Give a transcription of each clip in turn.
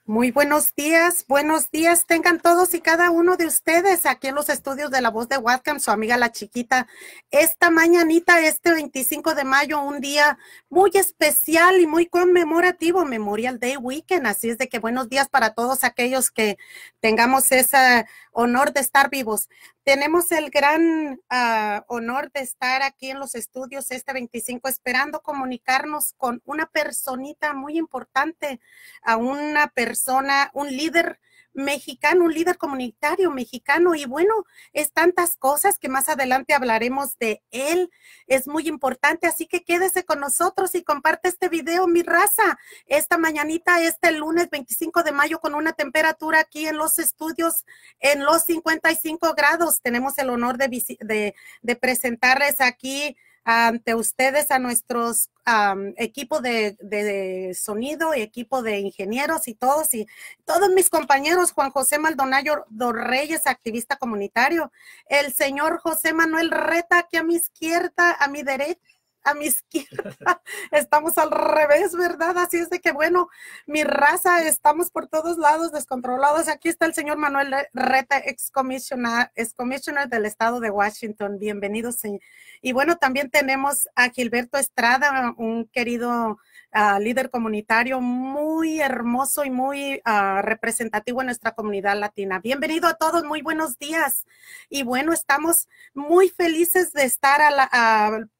Muy buenos días tengan todos y cada uno de ustedes aquí en los estudios de La Voz de Whatcom, su amiga La Chiquita. Esta mañanita, este 25 de mayo, un día muy especial y muy conmemorativo, Memorial Day Weekend, así es de que buenos días para todos aquellos que tengamos ese honor de estar vivos. Tenemos el gran honor de estar aquí en los estudios este 25, esperando comunicarnos con una personita muy importante, a una persona, un líder mexicano, un líder comunitario mexicano, y bueno, es tantas cosas que más adelante hablaremos de él, es muy importante, así que quédese con nosotros y comparte este video, mi raza, esta mañanita, este lunes 25 de mayo, con una temperatura aquí en los estudios en los 55 grados, tenemos el honor de presentarles aquí ante ustedes a nuestros equipo de sonido y equipo de ingenieros y todos mis compañeros, Juan José Maldonado Reyes, activista comunitario, el señor José Manuel Reta, aquí a mi izquierda, a mi derecha, a mi izquierda, estamos al revés, ¿verdad? Así es de que, bueno, mi raza, estamos por todos lados descontrolados. Aquí está el señor Manuel Reta, ex commissioner del estado de Washington. Bienvenido, señor. Y bueno, también tenemos a Gilberto Estrada, un querido líder comunitario muy hermoso y muy representativo en nuestra comunidad latina. Bienvenido a todos, muy buenos días. Y bueno, estamos muy felices de estar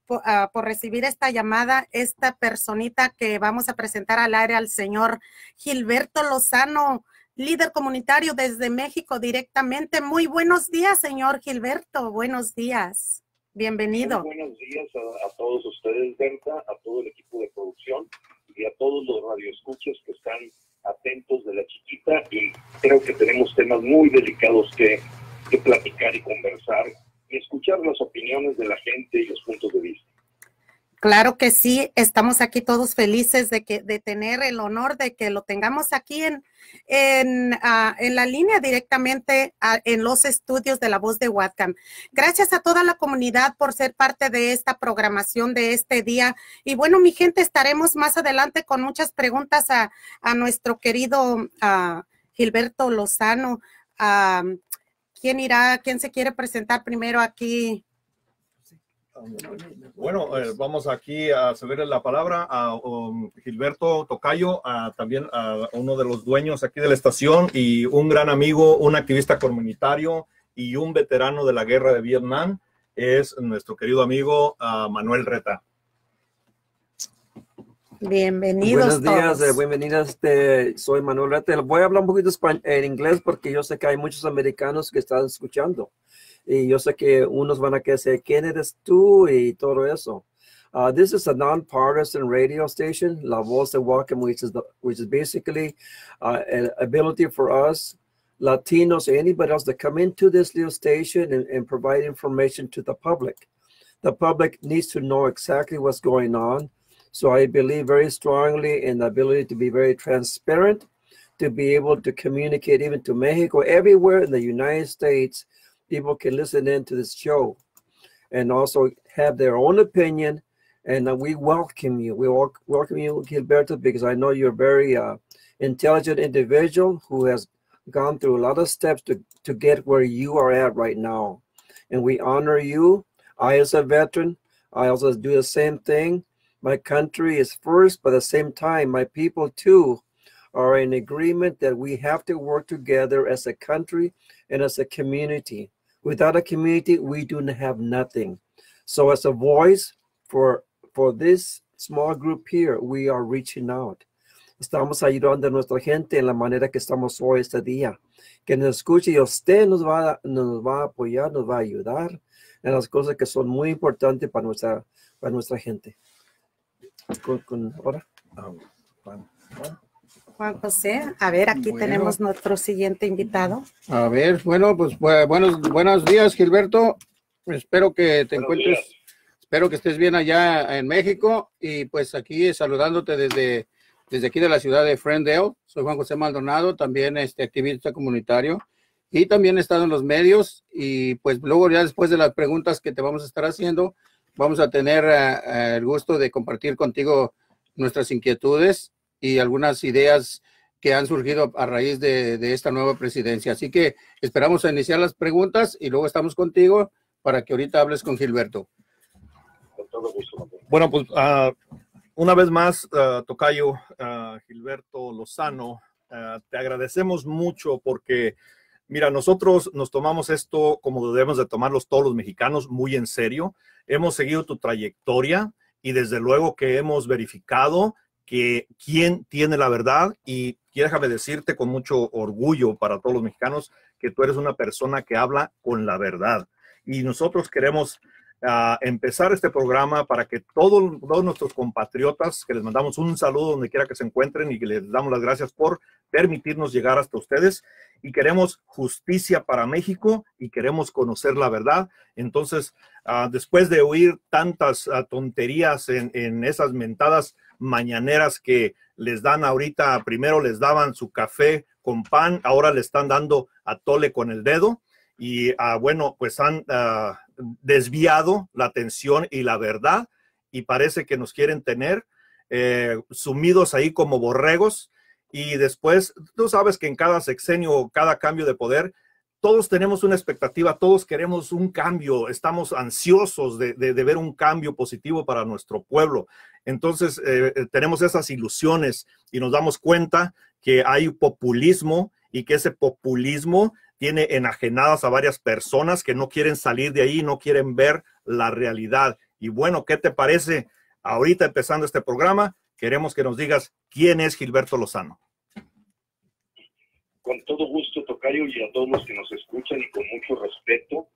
por recibir esta llamada, esta personita que vamos a presentar al aire, al señor Gilberto Lozano, líder comunitario desde México directamente. Muy buenos días, señor Gilberto, buenos días, bienvenido. Muy buenos días a todos ustedes, Berta, a todo el equipo de producción y a todos los radioescuchas que están atentos de La Chiquita, y creo que tenemos temas muy delicados que platicar y conversar y escuchar las opiniones de la gente y los puntos de vista. Claro que sí, estamos aquí todos felices de tener el honor de que lo tengamos aquí en la línea directamente en los estudios de La Voz de Whatcom. Gracias a toda la comunidad por ser parte de esta programación de este día. Y bueno, mi gente, estaremos más adelante con muchas preguntas a nuestro querido Gilberto Lozano. ¿Quién se quiere presentar primero aquí? Bueno, vamos aquí a cederle la palabra a Gilberto Tocayo, también a uno de los dueños aquí de la estación y un gran amigo, un activista comunitario y un veterano de la guerra de Vietnam, es nuestro querido amigo Manuel Reta. Bienvenidos. Buenos días, bienvenidos. Soy Manuel Reta. Voy a hablar un poquito en inglés porque yo sé que hay muchos americanos que están escuchando. Y yo sé que unos van a decir, ¿quién eres tú? Y todo eso. This is a nonpartisan radio station, La Voz de Whatcom, which is basically an ability for us, Latinos, or anybody else to come into this little station and provide information to the public. The public needs to know exactly what's going on. So I believe very strongly in the ability to be very transparent, to be able to communicate even to Mexico, everywhere in the United States. People can listen in to this show and also have their own opinion. And we welcome you. We welcome you, Gilberto, because I know you're a very intelligent individual who has gone through a lot of steps to get where you are at right now. And we honor you. I, as a veteran, I also do the same thing. My country is first, but at the same time, my people too are in agreement that we have to work together as a country and as a community. Without a community, we do have nothing. So as a voice for this small group here, we are reaching out. Estamos ayudando a nuestra gente en la manera que estamos hoy este día. Que nos escuche y usted nos va a apoyar, nos va a ayudar en las cosas que son muy importantes para nuestra gente. Ahora. Juan José, a ver, aquí tenemos nuestro siguiente invitado. A ver, bueno, pues buenos días, Gilberto. Espero que te encuentres, espero que estés bien allá en México, y pues aquí saludándote desde aquí de la ciudad de Ferndale. Soy Juan José Maldonado, también activista comunitario, y también he estado en los medios, y pues luego ya después de las preguntas que te vamos a estar haciendo, vamos a tener el gusto de compartir contigo nuestras inquietudes y algunas ideas que han surgido a raíz de esta nueva presidencia. Así que esperamos a iniciar las preguntas y luego estamos contigo para que ahorita hables con Gilberto. Con todo gusto. Bueno, pues una vez más, tocayo Gilberto Lozano, te agradecemos mucho porque, mira, nosotros nos tomamos esto como debemos de tomarlos todos los mexicanos muy en serio. Hemos seguido tu trayectoria y desde luego que hemos verificado que quién tiene la verdad, y déjame decirte con mucho orgullo para todos los mexicanos que tú eres una persona que habla con la verdad. Y nosotros queremos empezar este programa para que todos nuestros compatriotas, que les mandamos un saludo donde quiera que se encuentren y que les damos las gracias por permitirnos llegar hasta ustedes, y queremos justicia para México y queremos conocer la verdad. Entonces, después de oír tantas tonterías en esas mentadas mañaneras que les dan ahorita, primero les daban su café con pan, ahora le están dando atole con el dedo, y bueno, pues han desviado la atención y la verdad, y parece que nos quieren tener sumidos ahí como borregos. Y después, tú sabes que en cada sexenio, cada cambio de poder, todos tenemos una expectativa, todos queremos un cambio, estamos ansiosos de ver un cambio positivo para nuestro pueblo. Entonces, tenemos esas ilusiones y nos damos cuenta que hay populismo, y que ese populismo tiene enajenadas a varias personas que no quieren salir de ahí, no quieren ver la realidad. Y bueno, ¿qué te parece? Ahorita empezando este programa, queremos que nos digas quién es Gilberto Lozano. Con todo gusto, tocayo, y a todos los que nos escuchan, y con mucho respeto.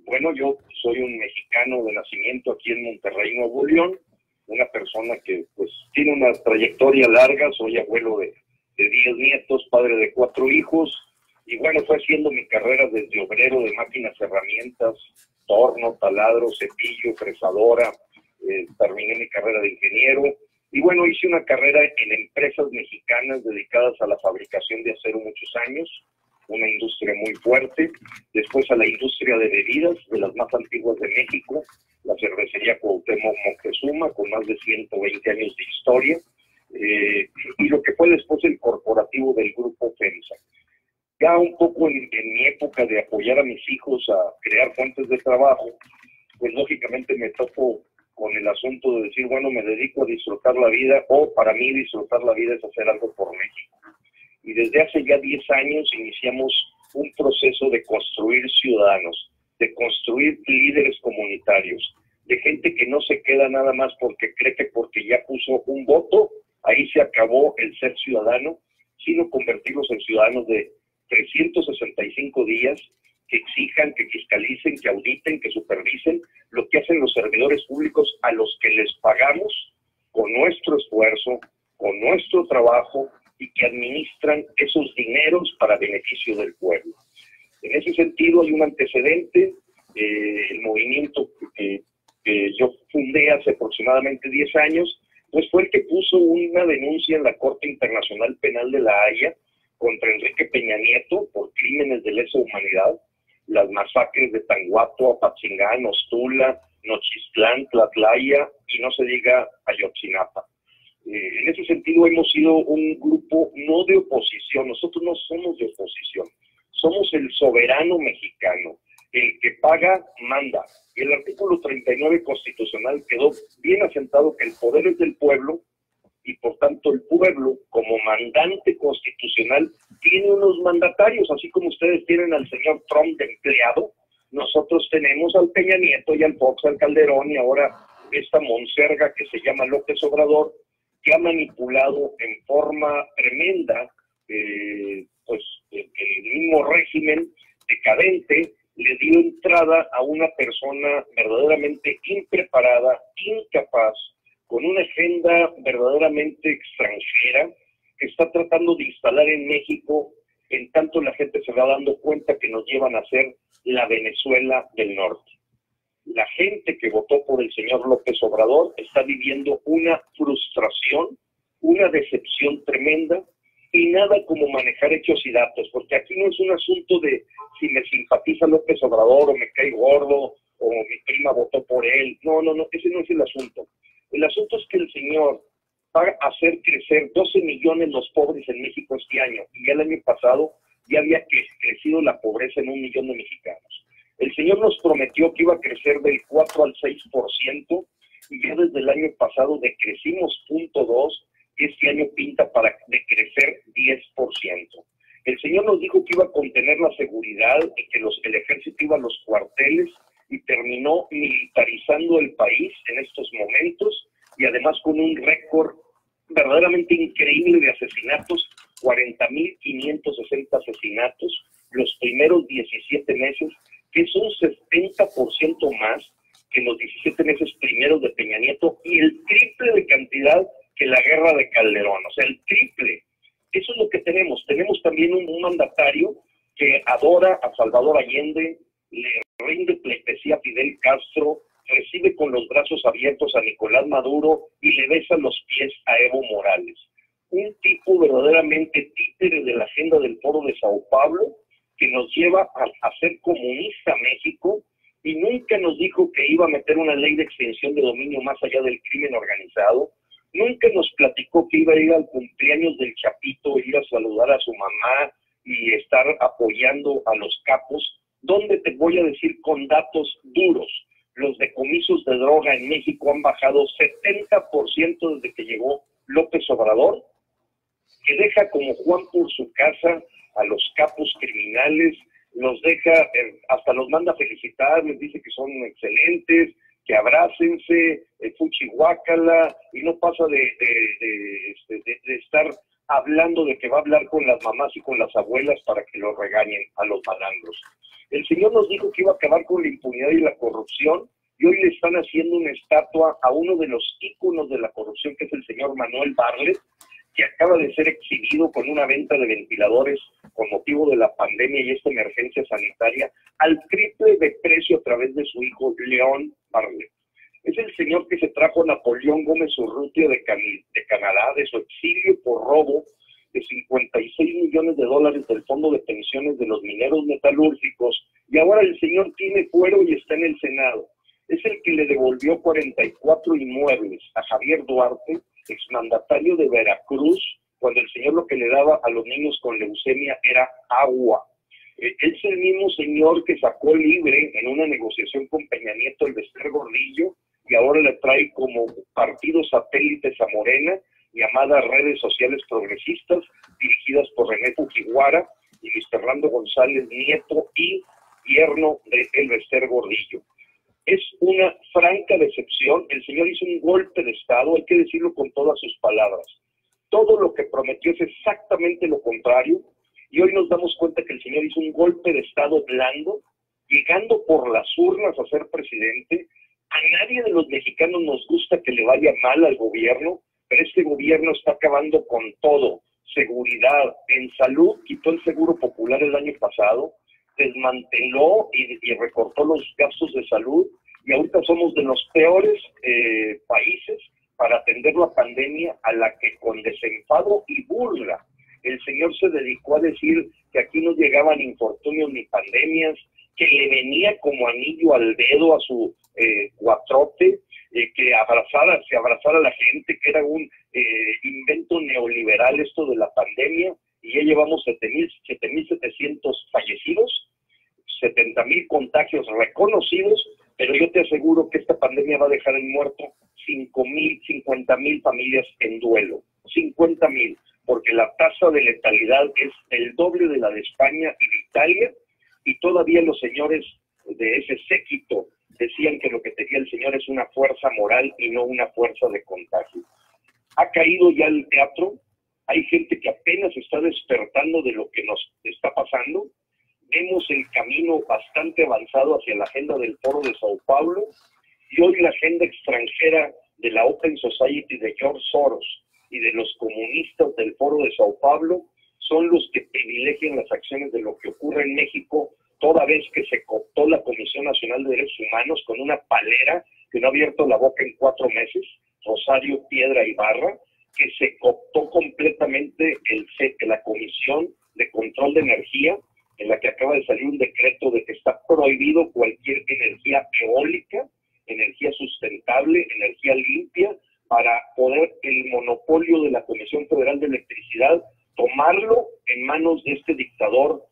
Bueno, yo soy un mexicano de nacimiento aquí en Monterrey, Nuevo León, una persona que pues tiene una trayectoria larga. Soy abuelo de 10 nietos, padre de 4 hijos, y bueno, fue haciendo mi carrera desde obrero de máquinas, herramientas, torno, taladro, cepillo, fresadora. Terminé mi carrera de ingeniero, y bueno, hice una carrera en empresas mexicanas dedicadas a la fabricación de acero muchos años, una industria muy fuerte. Después a la industria de bebidas, de las más antiguas de México, la cervecería Cuauhtémoc Moctezuma, con más de 120 años de historia, y lo que fue después el corporativo del grupo FEMSA. Ya un poco en mi época de apoyar a mis hijos a crear fuentes de trabajo, pues lógicamente me topo con el asunto de decir, bueno, me dedico a disfrutar la vida, o para mí disfrutar la vida es hacer algo por México. Y desde hace ya 10 años iniciamos un proceso de construir ciudadanos, de construir líderes comunitarios, de gente que no se queda nada más porque cree que porque ya puso un voto, ahí se acabó el ser ciudadano, sino convertirlos en ciudadanos de 365 días, que exijan, que fiscalicen, que auditen, que supervisen lo que hacen los servidores públicos a los que les pagamos con nuestro esfuerzo, con nuestro trabajo, y que administran esos dineros para beneficio del pueblo. En ese sentido hay un antecedente, el movimiento que yo fundé hace aproximadamente 10 años, pues fue el que puso una denuncia en la Corte Internacional Penal de La Haya contra Enrique Peña Nieto por crímenes de lesa humanidad, las masacres de Tanguato, Apatzingán, Ostula, Nochistlán, Tlatlaya, y no se diga Ayotzinapa. En ese sentido hemos sido un grupo no de oposición, nosotros no somos de oposición, somos el soberano mexicano, el que paga, manda. Y el artículo 39 constitucional quedó bien asentado que el poder es del pueblo, y por tanto el pueblo, como mandante constitucional, tiene unos mandatarios, así como ustedes tienen al señor Trump de empleado, nosotros tenemos al Peña Nieto y al Fox, al Calderón, y ahora esta monserga que se llama López Obrador, que ha manipulado en forma tremenda pues el mismo régimen decadente. Le dio entrada a una persona verdaderamente impreparada, incapaz, con una agenda verdaderamente extranjera, que está tratando de instalar en México, en tanto la gente se va dando cuenta que nos llevan a ser la Venezuela del norte. La gente que votó por el señor López Obrador está viviendo una frustración, una decepción tremenda, y nada como manejar hechos y datos, porque aquí no es un asunto de si me simpatiza López Obrador o me cae gordo o mi prima votó por él. No, ese no es el asunto. El asunto es que el señor va a hacer crecer 12 millones los pobres en México este año, y ya el año pasado ya había crecido la pobreza en 1 millón de mexicanos. El señor nos prometió que iba a crecer del 4 al 6%, y ya desde el año pasado decrecimos 0.2%, y este año pinta para decrecer 10%. El señor nos dijo que iba a contener la seguridad y que el ejército iba a los cuarteles, y terminó militarizando el país en estos momentos, y además con un récord verdaderamente increíble de asesinatos, 40.560 asesinatos los primeros 17 meses, que es un 70% más que los 17 meses primeros de Peña Nieto, y el triple de cantidad que la guerra de Calderón, o sea, el triple. Eso es lo que tenemos. Tenemos también un mandatario que adora a Salvador Allende, le rinde pleitesía a Fidel Castro, recibe con los brazos abiertos a Nicolás Maduro y le besa los pies a Evo Morales. Un tipo verdaderamente títere de la agenda del Foro de Sao Paulo, que nos lleva a ser comunista México, y nunca nos dijo que iba a meter una ley de extinción de dominio más allá del crimen organizado. Nunca nos platicó que iba a ir al cumpleaños del Chapito, ir a saludar a su mamá y estar apoyando a los capos. Donde te voy a decir con datos duros, los decomisos de droga en México han bajado 70% desde que llegó López Obrador, que deja como Juan por su casa a los capos criminales, los deja, hasta los manda a felicitar, les dice que son excelentes, que abrácense, fuchi guácala, y no pasa de estar hablando de que va a hablar con las mamás y con las abuelas para que los regañen a los malandros. El señor nos dijo que iba a acabar con la impunidad y la corrupción, y hoy le están haciendo una estatua a uno de los íconos de la corrupción, que es el señor Manuel Bartlett, que acaba de ser exhibido con una venta de ventiladores con motivo de la pandemia y esta emergencia sanitaria al triple de precio a través de su hijo León Bartlett. Es el señor que se trajo a Napoleón Gómez Urrutia de Canadá, de su exilio por robo de $56 millones del Fondo de Pensiones de los Mineros Metalúrgicos, y ahora el señor tiene fuero y está en el Senado. Es el que le devolvió 44 inmuebles a Javier Duarte, exmandatario de Veracruz, cuando el señor lo que le daba a los niños con leucemia era agua. Es el mismo señor que sacó libre en una negociación con Peña Nieto el Bester Gordillo, y ahora le trae como partidos satélites a Morena, llamadas redes sociales progresistas, dirigidas por René Fujiwara y Luis Fernando González Nieto, y yerno de el Bester Gordillo. Es una franca decepción. El señor hizo un golpe de Estado, hay que decirlo con todas sus palabras. Todo lo que prometió es exactamente lo contrario, y hoy nos damos cuenta que el señor hizo un golpe de Estado blando, llegando por las urnas a ser presidente. A nadie de los mexicanos nos gusta que le vaya mal al gobierno, pero este gobierno está acabando con todo. Seguridad, en salud, quitó el Seguro Popular el año pasado, desmanteló y recortó los gastos de salud, y ahorita somos de los peores países para atender la pandemia, a la que con desenfado y burla el señor se dedicó a decir que aquí no llegaban infortunios ni pandemias, que le venía como anillo al dedo a su cuatrote, que se abrazara a la gente, que era un invento neoliberal esto de la pandemia, y ya llevamos 7.700 fallecidos, 70.000 contagios reconocidos, pero yo te aseguro que esta pandemia va a dejar en muerto 50.000 familias en duelo, 50.000, porque la tasa de letalidad es el doble de la de España y de Italia, y todavía los señores de ese séquito decían que lo que tenía el señor es una fuerza moral y no una fuerza de contagio. Ha caído ya el teatro, hay gente que apenas está despertando de lo que nos está pasando. Vemos el camino bastante avanzado hacia la agenda del Foro de Sao Paulo, y hoy la agenda extranjera de la Open Society de George Soros y de los comunistas del Foro de Sao Paulo son los que privilegian las acciones de lo que ocurre en México, toda vez que se cooptó la Comisión Nacional de Derechos Humanos con una palera que no ha abierto la boca en 4 meses, Rosario Piedra Ibarra, que se cooptó completamente la Comisión de Control de Energía, en la que acaba de salir un decreto de que está prohibido cualquier energía eólica, energía sustentable, energía limpia, para poder el monopolio de la Comisión Federal de Electricidad tomarlo en manos de este dictador,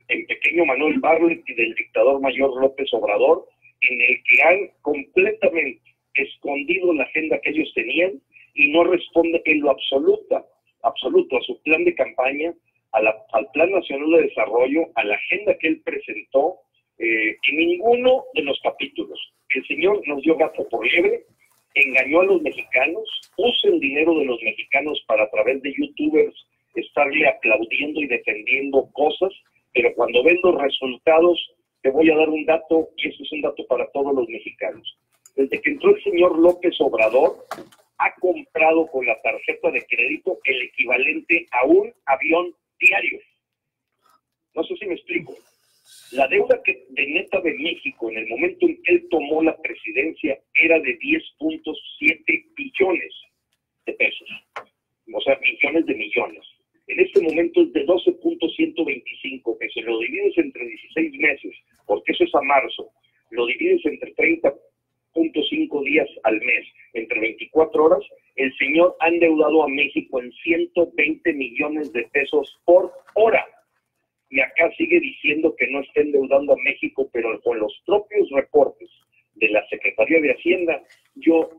el pequeño Manuel Bartlett, y del dictador mayor López Obrador, en el que han completamente escondido la agenda que ellos tenían y no responde en lo absoluto a su plan de campaña, al Plan Nacional de Desarrollo, a la agenda que él presentó, en ninguno de los capítulos. El señor nos dio gato por liebre, engañó a los mexicanos, puso el dinero de los mexicanos para a través de youtubers estarle aplaudiendo y defendiendo cosas, pero cuando ven los resultados, te voy a dar un dato, y ese es un dato para todos los mexicanos. Desde que entró el señor López Obrador, ha comprado con la tarjeta de crédito el equivalente a un avión diario. No sé si me explico. La deuda de neta de México en el momento en que él tomó la presidencia era de 10.7 billones de pesos. O sea, millones de millones. En este momento es de 12.125 pesos. Lo divides entre 16 meses, porque eso es a marzo. Lo divides entre 30.5 días al mes, entre 24 horas. El señor ha endeudado a México en 120 millones de pesos por hora. Y acá sigue diciendo que no está endeudando a México, pero con los propios reportes de la Secretaría de Hacienda,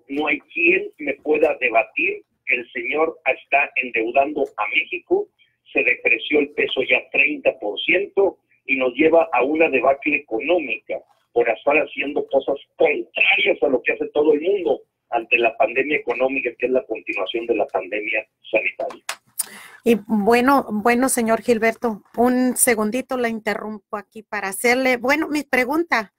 no hay quien me pueda debatir que el señor está endeudando a México. Se depreció el peso ya 30% y nos lleva a una debacle económica por estar haciendo cosas contrarias a lo que hace todo el mundo ante la pandemia económica, que es la continuación de la pandemia sanitaria. Y bueno, señor Gilberto, un segundito le interrumpo aquí para hacerle, mi pregunta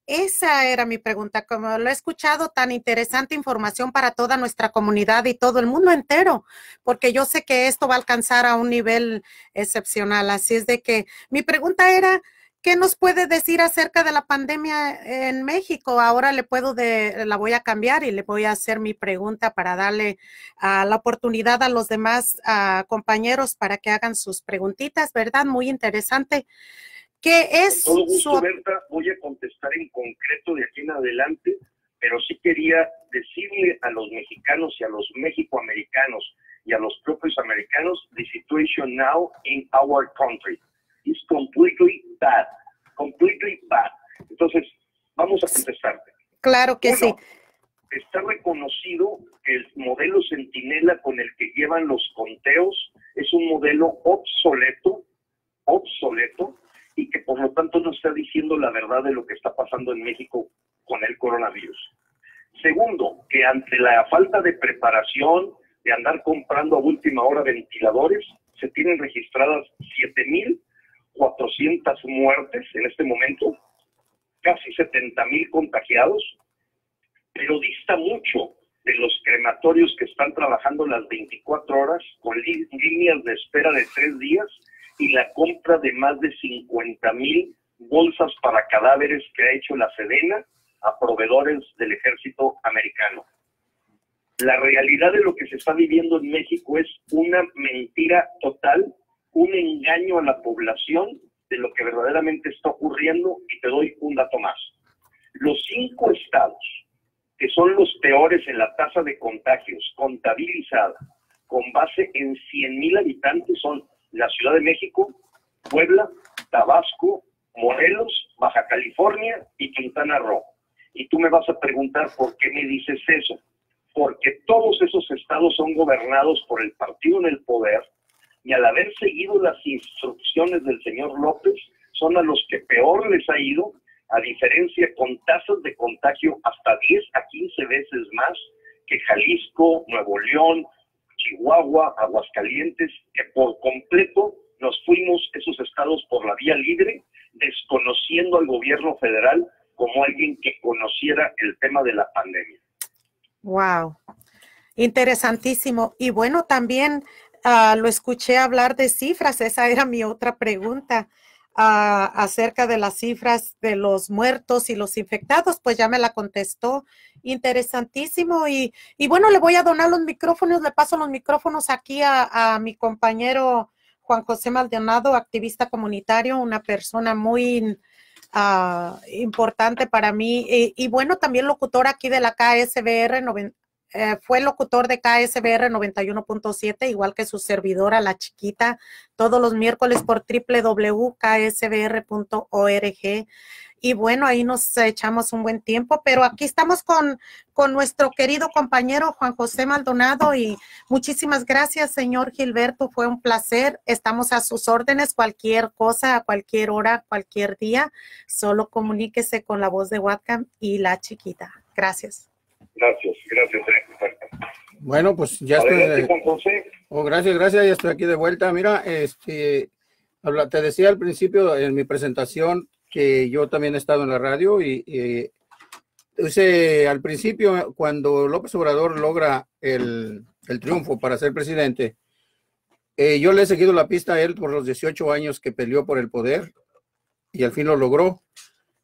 esa era mi pregunta, como lo he escuchado, tan interesante información para toda nuestra comunidad y todo el mundo entero, porque yo sé que esto va a alcanzar a un nivel excepcional, así es de que mi pregunta era, ¿qué nos puede decir acerca de la pandemia en México? Ahora la voy a cambiar y le voy a hacer mi pregunta para darle la oportunidad a los demás compañeros para que hagan sus preguntitas, ¿verdad? Muy interesante. ¿Qué es con todo gusto, Berta, voy a contestar en concreto de aquí en adelante, pero sí quería decirle a los mexicanos y a los mexicoamericanos y a los propios americanos, the situation now in our country is completely bad, completely bad. Entonces, vamos a contestarte. Claro que sí. Está reconocido que el modelo Centinela con el que llevan los conteos es un modelo obsoleto, y que por lo tanto no está diciendo la verdad de lo que está pasando en México con el coronavirus. Segundo, que ante la falta de preparación, de andar comprando a última hora ventiladores, se tienen registradas 7,400 muertes en este momento, casi 70,000 contagiados, pero dista mucho de los crematorios que están trabajando las 24 horas con líneas de espera de 3 días y la compra de más de 50,000 bolsas para cadáveres que ha hecho la Sedena a proveedores del ejército americano. La realidad de lo que se está viviendo en México es una mentira total, un engaño a la población de lo que verdaderamente está ocurriendo, y te doy un dato más. Los 5 estados que son los peores en la tasa de contagios contabilizada con base en 100,000 habitantes son la Ciudad de México, Puebla, Tabasco, Morelos, Baja California y Quintana Roo. Y tú me vas a preguntar por qué me dices eso. Porque todos esos estados son gobernados por el partido en el poder, y al haber seguido las instrucciones del señor López, son a los que peor les ha ido, a diferencia con tasas de contagio hasta 10 a 15 veces más que Jalisco, Nuevo León, Chihuahua, Aguascalientes, que por completo nos fuimos esos estados por la vía libre, desconociendo al gobierno federal como alguien que conociera el tema de la pandemia. Wow, interesantísimo. Y bueno, también lo escuché hablar de cifras, esa era mi otra pregunta, acerca de las cifras de los muertos y los infectados, pues ya me la contestó. Interesantísimo. Y bueno, le voy a donar los micrófonos, le paso los micrófonos aquí a mi compañero Juan José Maldonado, activista comunitario, una persona muy importante para mí. Y bueno, también locutor aquí de la KSBR, fue locutor de KSBR 91.7, igual que su servidora, La Chiquita, todos los miércoles por www.ksbr.org. Y bueno, ahí nos echamos un buen tiempo, pero aquí estamos con nuestro querido compañero Juan José Maldonado y muchísimas gracias, señor Gilberto, fue un placer, estamos a sus órdenes, cualquier cosa, a cualquier hora, cualquier día, solo comuníquese con la voz de Whatcam y La Chiquita. Gracias. Gracias. Bueno, pues ya estoy. Juan José. Oh, gracias, ya estoy aquí de vuelta. Mira, te decía al principio en mi presentación que yo también he estado en la radio y al principio, cuando López Obrador logra el triunfo para ser presidente, yo le he seguido la pista a él por los 18 años que peleó por el poder y al fin lo logró.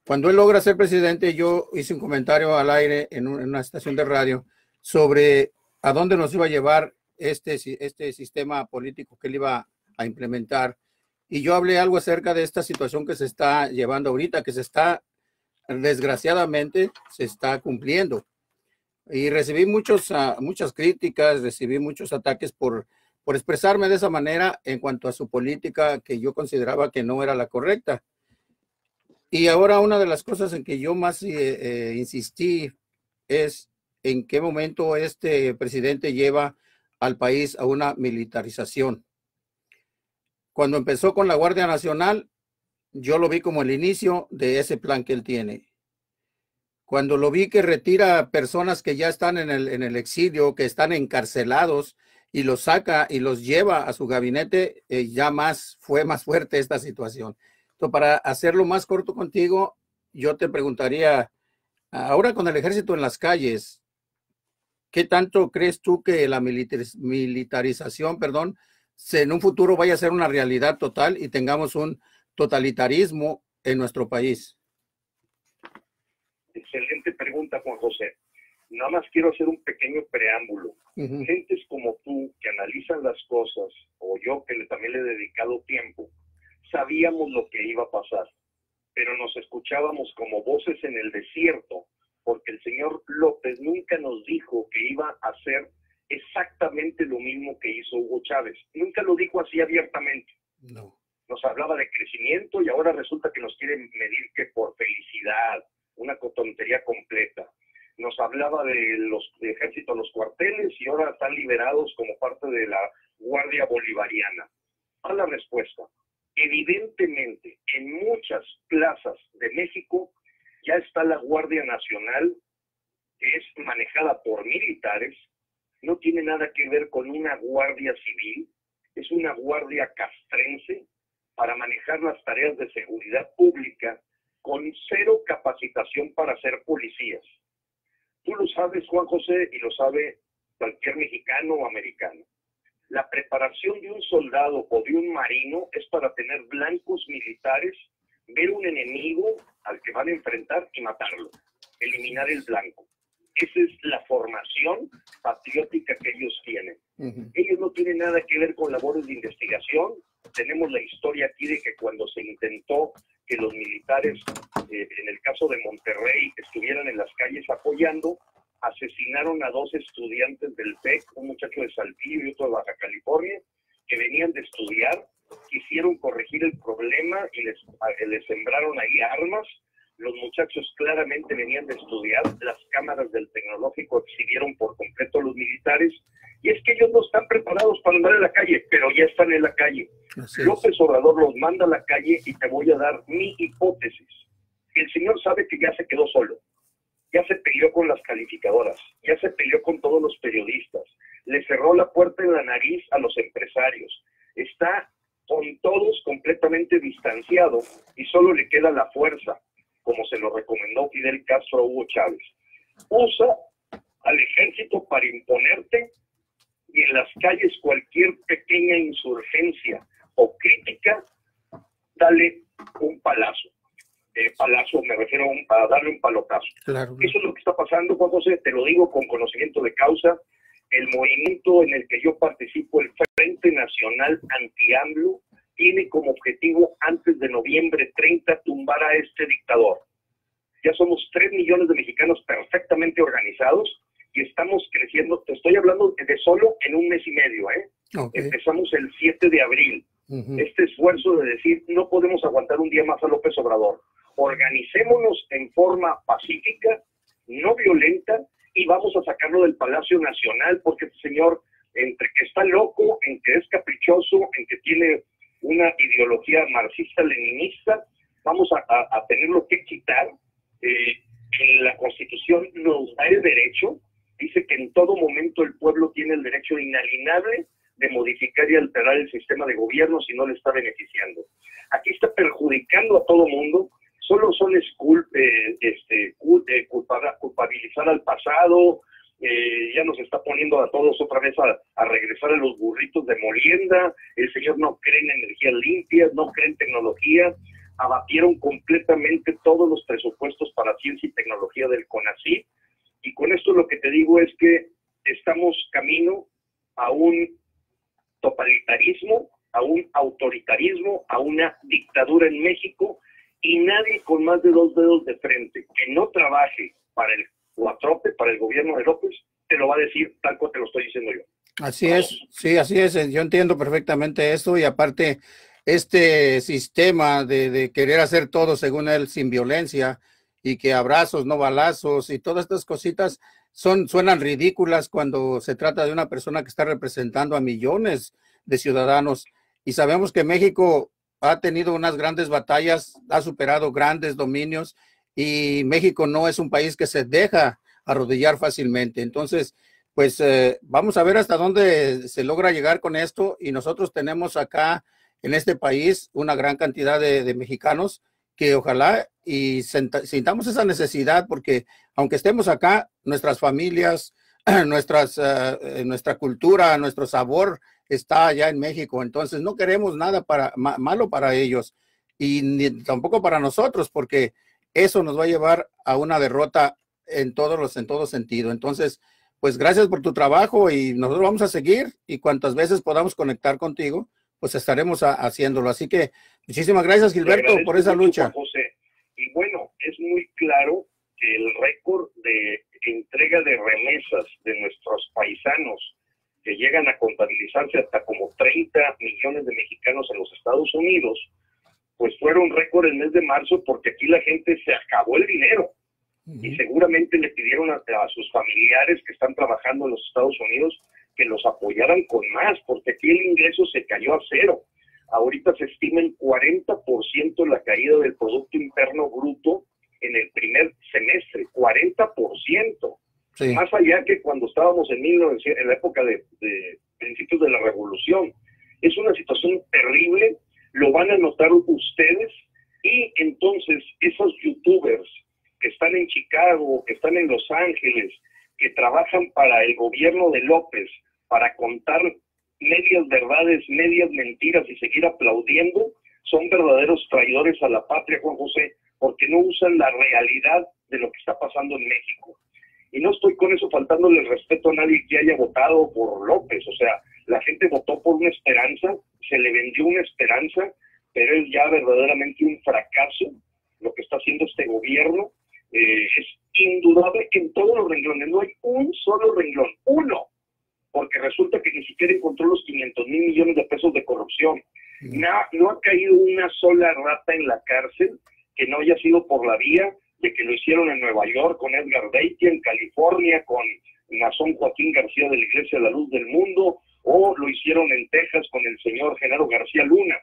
Cuando él logra ser presidente, yo hice un comentario al aire en una estación de radio sobre a dónde nos iba a llevar este sistema político que él iba a implementar. Y yo hablé algo acerca de esta situación que se está llevando ahorita, que desgraciadamente, se está cumpliendo. Y recibí muchas críticas, recibí muchos ataques por expresarme de esa manera en cuanto a su política que yo consideraba que no era la correcta. Y ahora una de las cosas en que yo más insistí es en qué momento este presidente lleva al país a una militarización. Cuando empezó con la Guardia Nacional, yo lo vi como el inicio de ese plan que él tiene. Cuando lo vi que retira personas que ya están en el exilio, que están encarcelados, y los saca y los lleva a su gabinete, fue más fuerte esta situación. Entonces, para hacerlo más corto contigo, yo te preguntaría, ahora con el ejército en las calles, ¿qué tanto crees tú que la militarización, en un futuro vaya a ser una realidad total y tengamos un totalitarismo en nuestro país? Excelente pregunta, Juan José. Nada más quiero hacer un pequeño preámbulo. Gentes como tú que analizan las cosas, o yo que también le he dedicado tiempo, sabíamos lo que iba a pasar, pero nos escuchábamos como voces en el desierto, porque el señor López nunca nos dijo que iba a hacer exactamente lo mismo que hizo Hugo Chávez. Nunca lo dijo así abiertamente. No. Nos hablaba de crecimiento y ahora resulta que nos quieren medir que por felicidad, una tontería completa. Nos hablaba de ejército, los cuarteles, y ahora están liberados como parte de la Guardia Bolivariana. A la respuesta, evidentemente, en muchas plazas de México ya está la Guardia Nacional, que es manejada por militares, no tiene nada que ver con una guardia civil, es una guardia castrense para manejar las tareas de seguridad pública con cero capacitación para ser policías. Tú lo sabes, Juan José, y lo sabe cualquier mexicano o americano. La preparación de un soldado o de un marino es para tener blancos militares, ver un enemigo al que van a enfrentar y matarlo, eliminar el blanco. Esa es la formación patriótica que ellos tienen. Ellos no tienen nada que ver con labores de investigación. Tenemos la historia aquí de que cuando se intentó que los militares, en el caso de Monterrey, estuvieran en las calles apoyando, asesinaron a 2 estudiantes del TEC, un muchacho de Saltillo y otro de Baja California, que venían de estudiar, quisieron corregir el problema y les sembraron ahí armas. Los muchachos claramente venían de estudiar, las cámaras del tecnológico exhibieron por completo a los militares, y es que ellos no están preparados para andar en la calle, pero ya están en la calle. López Obrador los manda a la calle y te voy a dar mi hipótesis. El señor sabe que ya se quedó solo, ya se peleó con las calificadoras, ya se peleó con todos los periodistas, le cerró la puerta en la nariz a los empresarios, está con todos completamente distanciado y solo le queda la fuerza, como se lo recomendó Fidel Castro a Hugo Chávez. Usa al ejército para imponerte, y en las calles cualquier pequeña insurgencia o crítica, dale un palazo. Palazo me refiero a darle un palotazo. Claro. Eso es lo que está pasando, Juan José, te lo digo con conocimiento de causa. El movimiento en el que yo participo, el Frente Nacional Anti-AMLO, tiene como objetivo antes de noviembre 30 tumbar a este dictador. Ya somos 3 millones de mexicanos perfectamente organizados y estamos creciendo. Te estoy hablando de solo en un mes y medio, ¿eh? Okay. Empezamos el 7 de abril. Este esfuerzo de decir, no podemos aguantar un día más a López Obrador. Organicémonos en forma pacífica, no violenta, y vamos a sacarlo del Palacio Nacional, porque este señor, entre que está loco, en que es caprichoso, en que tiene una ideología marxista-leninista, vamos a tenerlo que quitar. En la Constitución nos da el derecho, dice que en todo momento el pueblo tiene el derecho inalienable de modificar y alterar el sistema de gobierno si no le está beneficiando. Aquí está perjudicando a todo mundo. Solo son culpabilizar al pasado, ya nos está poniendo a todos otra vez a regresar a los burritos de molienda. El señor no cree en energías limpias, no cree en tecnología. Abatieron completamente todos los presupuestos para ciencia y tecnología del CONACYT, y con esto lo que te digo es que estamos camino a un totalitarismo, a un autoritarismo, a una dictadura en México, y nadie con más de 2 dedos de frente que no trabaje para el Guatrope, para el gobierno de López, te lo va a decir tal como te lo estoy diciendo yo. Así es, sí, así es. Yo entiendo perfectamente eso, y aparte este sistema de querer hacer todo según él sin violencia, y que abrazos, no balazos, y todas estas cositas suenan ridículas cuando se trata de una persona que está representando a millones de ciudadanos. Y sabemos que México ha tenido unas grandes batallas, ha superado grandes dominios, y México no es un país que se deja arrodillar fácilmente. Entonces, pues vamos a ver hasta dónde se logra llegar con esto, y nosotros tenemos acá en este país una gran cantidad de mexicanos que ojalá y sintamos esa necesidad, porque aunque estemos acá, nuestras familias, nuestra cultura, nuestro sabor está allá en México. Entonces no queremos nada malo para ellos, y tampoco para nosotros, porque eso nos va a llevar a una derrota en todo sentido. Entonces, pues gracias por tu trabajo, y nosotros vamos a seguir, y cuantas veces podamos conectar contigo, pues estaremos haciéndolo. Así que muchísimas gracias, Gilberto, por esa lucha. José. Y bueno, es muy claro que el récord de entrega de remesas de nuestros paisanos, que llegan a contabilizarse hasta como 30 millones de mexicanos en los Estados Unidos, pues fueron récord el mes de marzo, porque aquí la gente se acabó el dinero. Y seguramente le pidieron a sus familiares que están trabajando en los Estados Unidos que los apoyaran con más, porque aquí el ingreso se cayó a 0. Ahorita se estima en 40% la caída del Producto Interno Bruto en el primer semestre, 40%. Sí. Más allá que cuando estábamos en la época de principios de la Revolución. Es una situación terrible, lo van a notar ustedes, y entonces esos youtubers que están en Chicago, que están en Los Ángeles, que trabajan para el gobierno de López, para contar medias verdades, medias mentiras y seguir aplaudiendo, son verdaderos traidores a la patria, Juan José, porque no usan la realidad de lo que está pasando en México. Y no estoy con eso faltándole el respeto a nadie que haya votado por López. O sea, la gente votó por una esperanza, se le vendió una esperanza, pero es ya verdaderamente un fracaso lo que está haciendo este gobierno. Es indudable que en todos los renglones no hay un solo renglón, uno, porque resulta que ni siquiera encontró los 500,000 millones de pesos de corrupción. No ha caído una sola rata en la cárcel que no haya sido por la vía de que lo hicieron en Nueva York con Edgar Beitia, en California con Nazón Joaquín García de la Iglesia de la Luz del Mundo, o lo hicieron en Texas con el señor Genaro García Luna.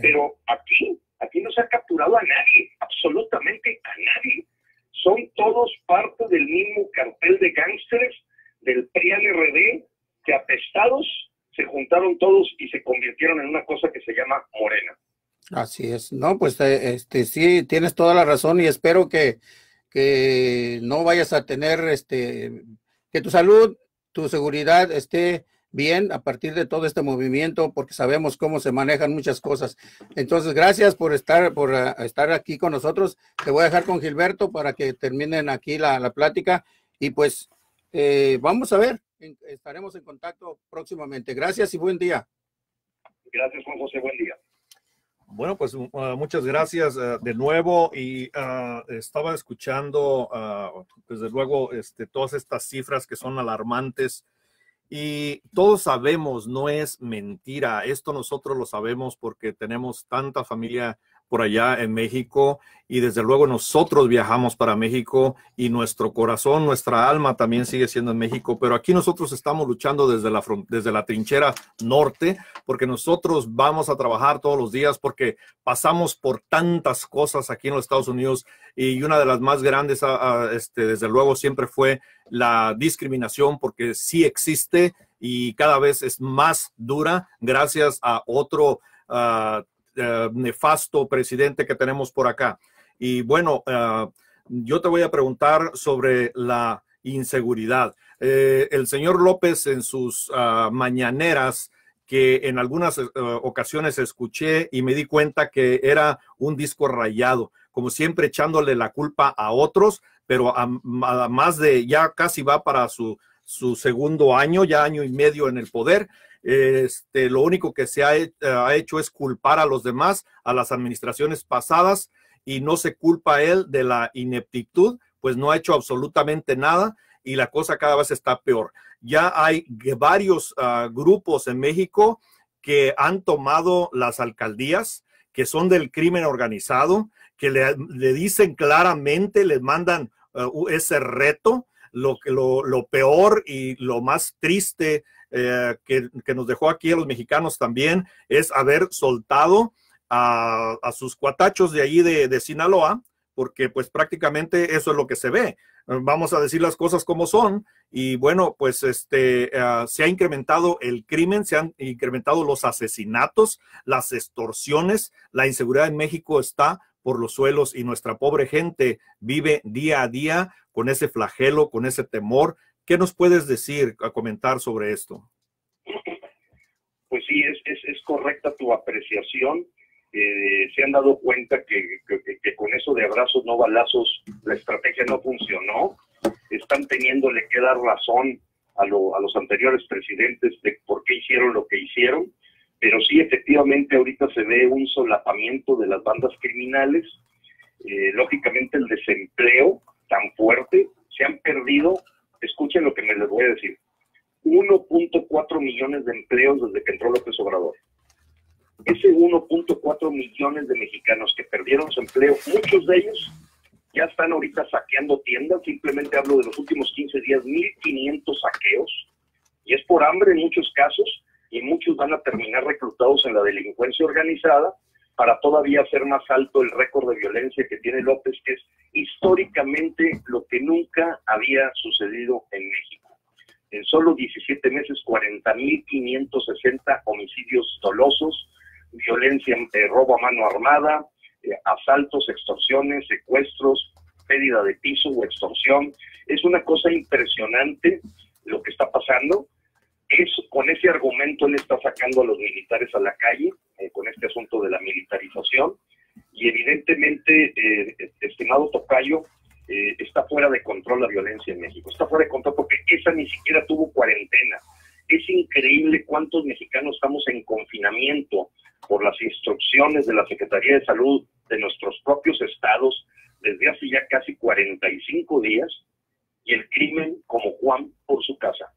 Pero aquí no se ha capturado a nadie, absolutamente a nadie. Son todos parte del mismo cartel de gángsteres del PRI-RD, que apestados se juntaron todos y se convirtieron en una cosa que se llama Morena. Así es. No, pues sí, tienes toda la razón, y espero que no vayas a tener, que tu salud, tu seguridad esté bien a partir de todo este movimiento, porque sabemos cómo se manejan muchas cosas. Entonces, gracias por estar aquí con nosotros. Te voy a dejar con Gilberto para que terminen aquí la plática, y pues vamos a ver, estaremos en contacto próximamente. Gracias y buen día. Gracias, Juan José, buen día. Bueno, pues muchas gracias de nuevo y estaba escuchando desde luego todas estas cifras que son alarmantes y todos sabemos, no es mentira, esto nosotros lo sabemos porque tenemos tanta familia por allá en México y desde luego nosotros viajamos para México y nuestro corazón, nuestra alma también sigue siendo en México, pero aquí nosotros estamos luchando desde la trinchera norte porque nosotros vamos a trabajar todos los días porque pasamos por tantas cosas aquí en los Estados Unidos y una de las más grandes desde luego siempre fue la discriminación porque sí existe y cada vez es más dura gracias a otro nefasto presidente que tenemos por acá. Y bueno, yo te voy a preguntar sobre la inseguridad. El señor López en sus mañaneras, que en algunas ocasiones escuché y me di cuenta que era un disco rayado, como siempre echándole la culpa a otros, pero además de ya casi va para su segundo año, ya año y medio en el poder. Lo único que se ha hecho es culpar a los demás, a las administraciones pasadas, y no se culpa a él de la ineptitud, pues no ha hecho absolutamente nada y la cosa cada vez está peor. Ya hay varios grupos en México que han tomado las alcaldías, que son del crimen organizado, que le dicen claramente, les mandan ese reto. Lo peor y lo más triste que nos dejó aquí a los mexicanos también es haber soltado a sus cuatachos de allí de Sinaloa, porque pues prácticamente eso es lo que se ve. Vamos a decir las cosas como son y bueno, pues se ha incrementado el crimen, se han incrementado los asesinatos, las extorsiones, la inseguridad en México está por los suelos y nuestra pobre gente vive día a día con ese flagelo, con ese temor. ¿Qué nos puedes decir, a comentar sobre esto? Pues sí, es correcta tu apreciación. Se han dado cuenta que con eso de abrazos no balazos la estrategia no funcionó. Están teniéndole que dar razón a los anteriores presidentes de por qué hicieron lo que hicieron, pero sí, efectivamente, ahorita se ve un solapamiento de las bandas criminales. Lógicamente, el desempleo tan fuerte, se han perdido, escuchen lo que les voy a decir, 1.4 millones de empleos desde que entró López Obrador. Ese 1.4 millones de mexicanos que perdieron su empleo, muchos de ellos ya están ahorita saqueando tiendas. Simplemente hablo de los últimos 15 días, 1,500 saqueos, y es por hambre en muchos casos, y muchos van a terminar reclutados en la delincuencia organizada para todavía hacer más alto el récord de violencia que tiene López, que es históricamente lo que nunca había sucedido en México. En solo 17 meses, 40,560 homicidios dolosos, violencia, robo a mano armada, asaltos, extorsiones, secuestros, pérdida de piso o extorsión. Es una cosa impresionante lo que está pasando. Con ese argumento él está sacando a los militares a la calle, con este asunto de la militarización, y evidentemente, estimado tocayo, está fuera de control la violencia en México. Está fuera de control porque esa ni siquiera tuvo cuarentena. Es increíble cuántos mexicanos estamos en confinamiento por las instrucciones de la Secretaría de Salud de nuestros propios estados desde hace ya casi 45 días, y el crimen como Juan por su casa.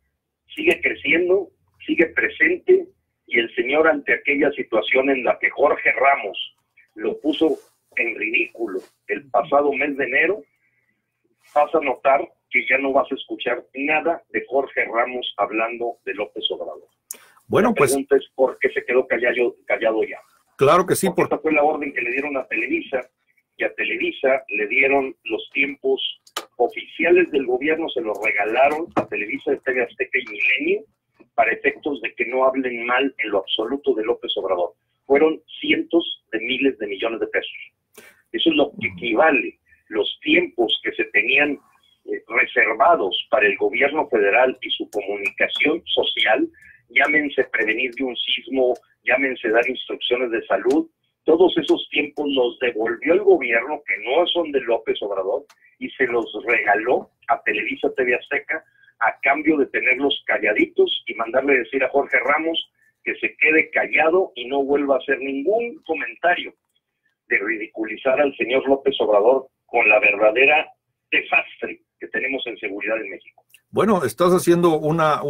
Sigue creciendo, sigue presente, y el señor, ante aquella situación en la que Jorge Ramos lo puso en ridículo el pasado mes de enero, vas a notar que ya no vas a escuchar nada de Jorge Ramos hablando de López Obrador. Bueno, la pregunta es por qué se quedó callado ya. Claro que sí. Porque esta fue la orden que le dieron a Televisa, y a Televisa le dieron los tiempos oficiales del gobierno, se los regalaron a Televisa, TV Azteca y Milenio, para efectos de que no hablen mal en lo absoluto de López Obrador. Fueron cientos de miles de millones de pesos. Eso es lo que equivale los tiempos que se tenían reservados para el gobierno federal y su comunicación social, llámense prevenir de un sismo, llámense dar instrucciones de salud. Todos esos tiempos los devolvió el gobierno, que no son de López Obrador, y se los regaló a Televisa, TV Azteca, a cambio de tenerlos calladitos y mandarle decir a Jorge Ramos que se quede callado y no vuelva a hacer ningún comentario de ridiculizar al señor López Obrador con la verdadera desastre que tenemos en seguridad en México. Bueno, estás haciendo una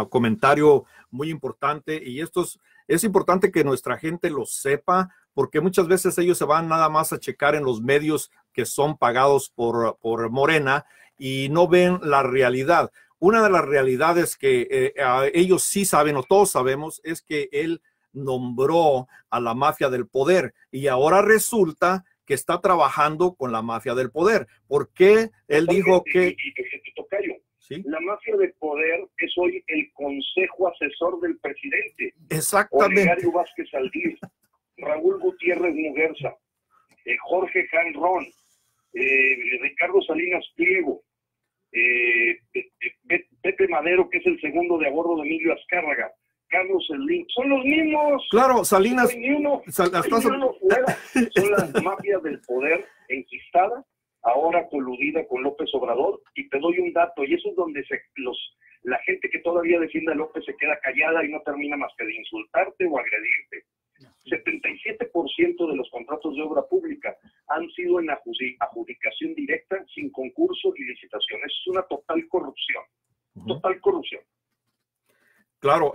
comentario muy importante, y es importante que nuestra gente lo sepa, porque muchas veces ellos se van nada más a checar en los medios que son pagados por Morena y no ven la realidad. Una de las realidades que ellos sí saben, o todos sabemos, es que él nombró a la mafia del poder y ahora resulta que está trabajando con la mafia del poder. ¿Por qué él dijo que... Tocayo, ¿sí? La mafia del poder es hoy el consejo asesor del presidente. Exactamente. Olegario Vázquez Aldívar, Raúl Gutiérrez Muguerza, Jorge Janrón, Ricardo Salinas Pliego, Pepe Madero, que es el segundo de a bordo de Emilio Azcárraga, Carlos Slim, son los mismos. Claro, Salinas. No son las mafias del poder enquistada, ahora coludida con López Obrador. Y te doy un dato, y eso es donde la gente que todavía defiende a López se queda callada y no termina más que de insultarte o agredirte. 77% de los contratos de obra pública han sido en adjudicación directa, sin concurso y licitación. Es una total corrupción. Total corrupción. Claro,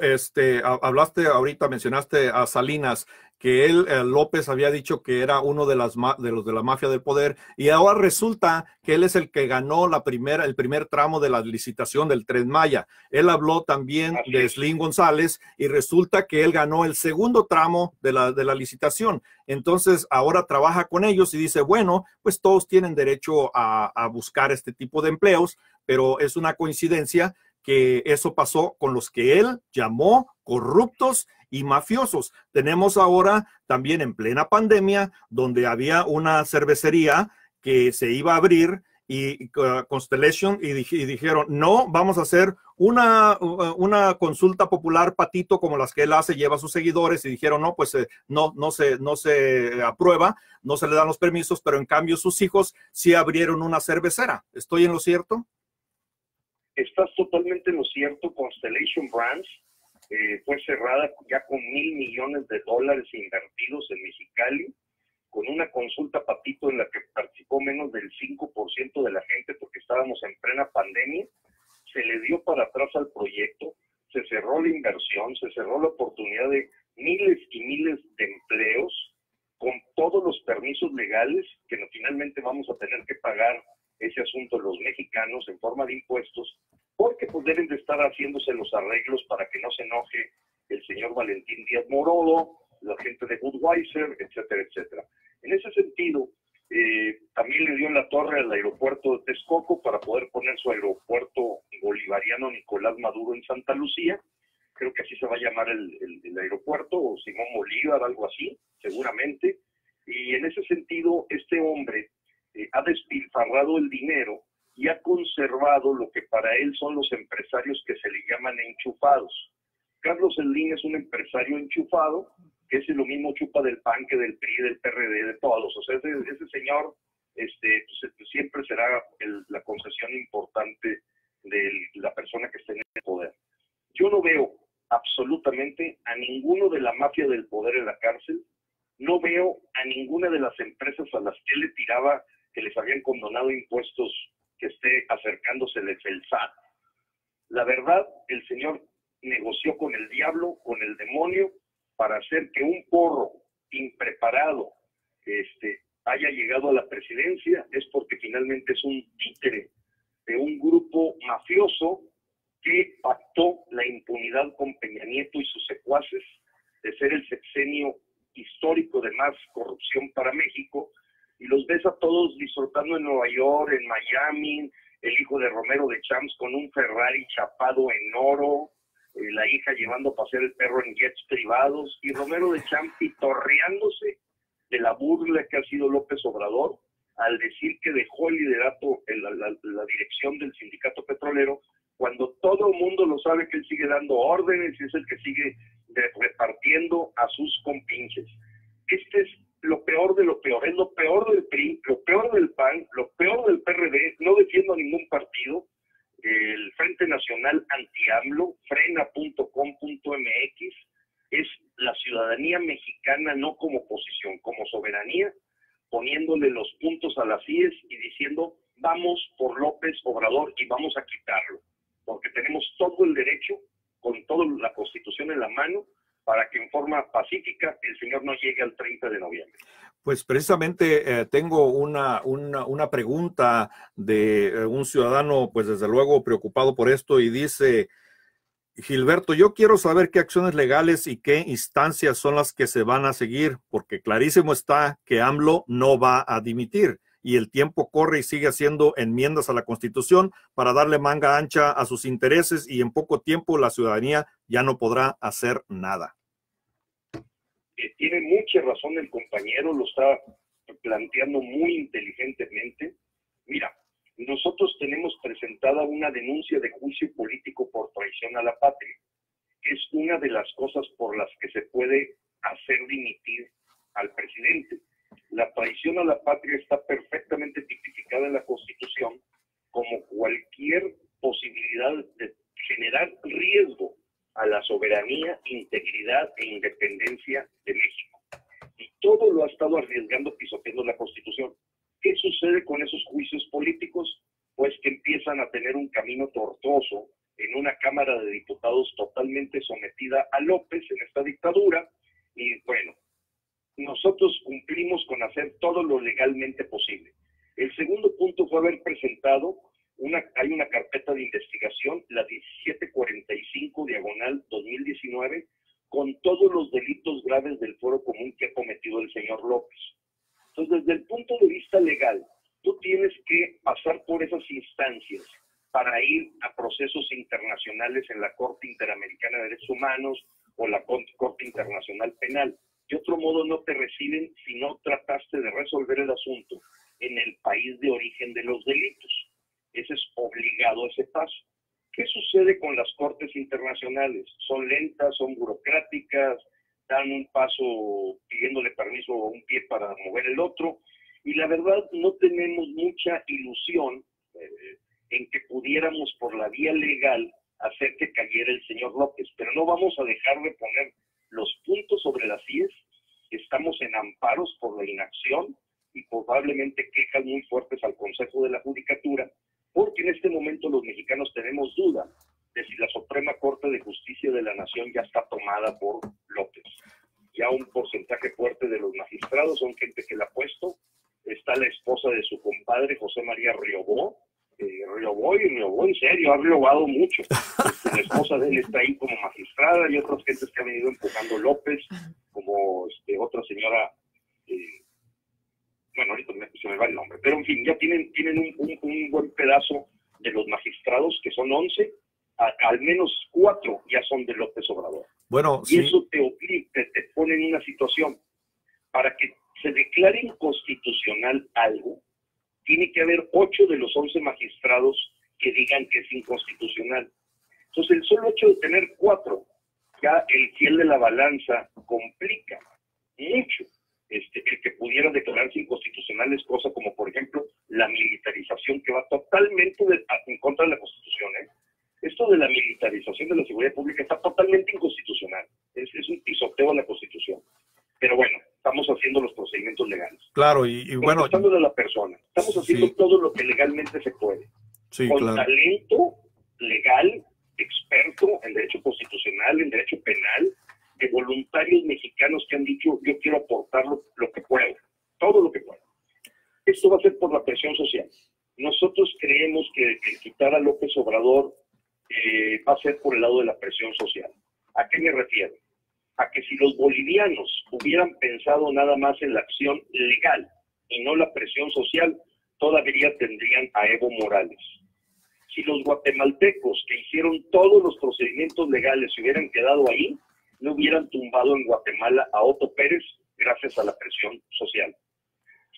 hablaste ahorita, mencionaste a Salinas, que López había dicho que era uno de los de la mafia del poder, y ahora resulta que él es el que ganó el primer tramo de la licitación del Tren Maya. Él habló también de Slim González y resulta que él ganó el segundo tramo de la licitación. Entonces ahora trabaja con ellos y dice, bueno, pues todos tienen derecho a buscar este tipo de empleos, pero es una coincidencia que eso pasó con los que él llamó corruptos y mafiosos. Tenemos ahora también en plena pandemia, donde había una cervecería que se iba a abrir y Constellation y dijeron, no, vamos a hacer una consulta popular patito como las que él hace, lleva a sus seguidores, y dijeron, no, pues no se aprueba, no se le dan los permisos, pero en cambio sus hijos sí abrieron una cervecera. ¿Estoy en lo cierto? Estás totalmente en lo cierto. Constellation Brands fue cerrada ya con $1,000 millones invertidos en Mexicali, con una consulta patito en la que participó menos del 5% de la gente porque estábamos en plena pandemia. Se le dio para atrás al proyecto, se cerró la inversión, se cerró la oportunidad de miles y miles de empleos con todos los permisos legales que finalmente vamos a tener que pagar ese asunto los mexicanos en forma de impuestos, porque pues deben de estar haciéndose los arreglos para que no se enoje el señor Valentín Díaz Morodo, la gente de Budweiser, etcétera, etcétera. En ese sentido, también le dio en la torre al aeropuerto de Texcoco para poder poner su aeropuerto bolivariano Nicolás Maduro en Santa Lucía. Creo que así se va a llamar el aeropuerto, o Simón Bolívar, algo así, seguramente. Y en ese sentido, este hombre ha despilfarrado el dinero y ha conservado lo que para él son los empresarios que se le llaman enchufados. Carlos Slim es un empresario enchufado, que es lo mismo chupa del PAN que del PRI, del PRD, de todos. O sea, ese señor pues, siempre será la concesión importante de la persona que esté en el poder. Yo no veo absolutamente a ninguno de la mafia del poder en la cárcel, no veo a ninguna de las empresas a las que él le tiraba que les habían condonado impuestos que esté acercándoseles el SAT. La verdad, el señor negoció con el diablo, con el demonio, para hacer que un porro impreparado haya llegado a la presidencia. Es porque finalmente es un títere de un grupo mafioso que pactó la impunidad con Peña Nieto y sus secuaces de ser el sexenio histórico de más corrupción para México, y los ves a todos disfrutando en Nueva York, en Miami, el hijo de Romero de Champs con un Ferrari chapado en oro, la hija llevando a pasear el perro en jets privados, y Romero de Champs pitorreándose de la burla que ha sido López Obrador al decir que dejó el liderato, la dirección del sindicato petrolero, cuando todo el mundo lo sabe que él sigue dando órdenes y es el que sigue repartiendo a sus compinches. Este es lo peor de lo peor, es lo peor del PRI, lo peor del PAN, lo peor del PRD. No defiendo a ningún partido, el Frente Nacional Anti-AMLO, frena.com.mx, es la ciudadanía mexicana no como oposición, como soberanía, poniéndole los puntos a las IES y diciendo vamos por López Obrador y vamos a quitarlo, porque tenemos todo el derecho, con toda la Constitución en la mano, para que en forma pacífica el señor no llegue al 30 de noviembre. Pues precisamente tengo una pregunta de un ciudadano, pues desde luego preocupado por esto, y dice: Gilberto, yo quiero saber qué acciones legales y qué instancias son las que se van a seguir, porque clarísimo está que AMLO no va a dimitir y el tiempo corre y sigue haciendo enmiendas a la Constitución para darle manga ancha a sus intereses, y en poco tiempo la ciudadanía ya no podrá hacer nada. Tiene mucha razón el compañero, lo está planteando muy inteligentemente. Mira, nosotros tenemos presentada una denuncia de juicio político por traición a la patria. Es una de las cosas por las que se puede hacer dimitir al presidente. La traición a la patria está perfectamente tipificada en la Constitución como cualquier posibilidad de generar riesgo a la soberanía, integridad e independencia de México. Y todo lo ha estado arriesgando, pisoteando la Constitución. ¿Qué sucede con esos juicios políticos? Pues que empiezan a tener un camino tortuoso en una Cámara de Diputados totalmente sometida a López en esta dictadura. Y bueno, nosotros cumplimos con hacer todo lo legalmente posible. El segundo punto fue haber presentado hay una carpeta de investigación, la 1745/2019, con todos los delitos graves del fuero común que ha cometido el señor López. Entonces, desde el punto de vista legal, tú tienes que pasar por esas instancias para ir a procesos internacionales en la Corte Interamericana de Derechos Humanos o la Corte Internacional Penal. De otro modo, no te reciben si no trataste de resolver el asunto en el país de origen de los delitos. Ese es obligado ese paso. ¿Qué sucede con las cortes internacionales? Son lentas, son burocráticas, dan un paso pidiéndole permiso a un pie para mover el otro, y la verdad no tenemos mucha ilusión en que pudiéramos por la vía legal hacer que cayera el señor López, pero no vamos a dejar de poner los puntos sobre las IES. Estamos en amparos por la inacción y probablemente quejas muy fuertes al Consejo de la Judicatura, porque en este momento los mexicanos tenemos duda de si la Suprema Corte de Justicia de la Nación ya está tomada por López. Ya un porcentaje fuerte de los magistrados son gente que la ha puesto. Está la esposa de su compadre, José María Riobó. Riobó en serio, ha riobado mucho. La esposa de él está ahí como magistrada, y otras gentes que han venido empujando López, como otra señora, bueno, ahorita se me va el nombre, pero en fin, ya tienen un buen pedazo de los magistrados, que son 11, al menos 4 ya son de López Obrador. Bueno, y sí. Eso te pone en una situación. Para que se declare inconstitucional algo, tiene que haber 8 de los 11 magistrados que digan que es inconstitucional. Entonces, el solo hecho de tener 4, ya el fiel de la balanza complica mucho el que pudiera declararse inconstitucionales, cosa como, por ejemplo, la militarización, que va totalmente en contra de la Constitución. Esto de la militarización de la seguridad pública está totalmente inconstitucional. Es un pisoteo a la Constitución. Pero bueno, estamos haciendo los procedimientos legales. Claro, y bueno... Contestándole a la persona. Estamos haciendo todo lo que legalmente se puede. Sí, con claro. Talento legal, experto en derecho constitucional, en derecho penal, de voluntarios mexicanos que han dicho: yo quiero aportar lo que puedo, todo lo que puedo. Esto va a ser por la presión social. Nosotros creemos que quitar a López Obrador va a ser por el lado de la presión social. ¿A qué me refiero? A que si los bolivianos hubieran pensado nada más en la acción legal y no la presión social, todavía tendrían a Evo Morales. Si los guatemaltecos, que hicieron todos los procedimientos legales, se hubieran quedado ahí, no hubieran tumbado en Guatemala a Otto Pérez gracias a la presión social.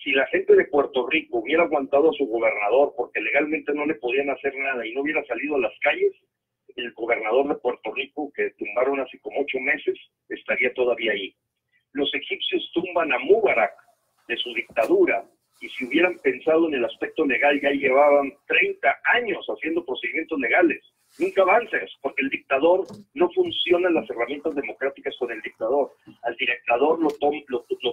Si la gente de Puerto Rico hubiera aguantado a su gobernador porque legalmente no le podían hacer nada y no hubiera salido a las calles, el gobernador de Puerto Rico, que tumbaron hace como 8 meses, estaría todavía ahí. Los egipcios tumban a Mubarak de su dictadura y si hubieran pensado en el aspecto legal, ya llevaban 30 años haciendo procedimientos legales. Nunca avances, porque el dictador no funcionan las herramientas democráticas con el dictador. Al dictador lo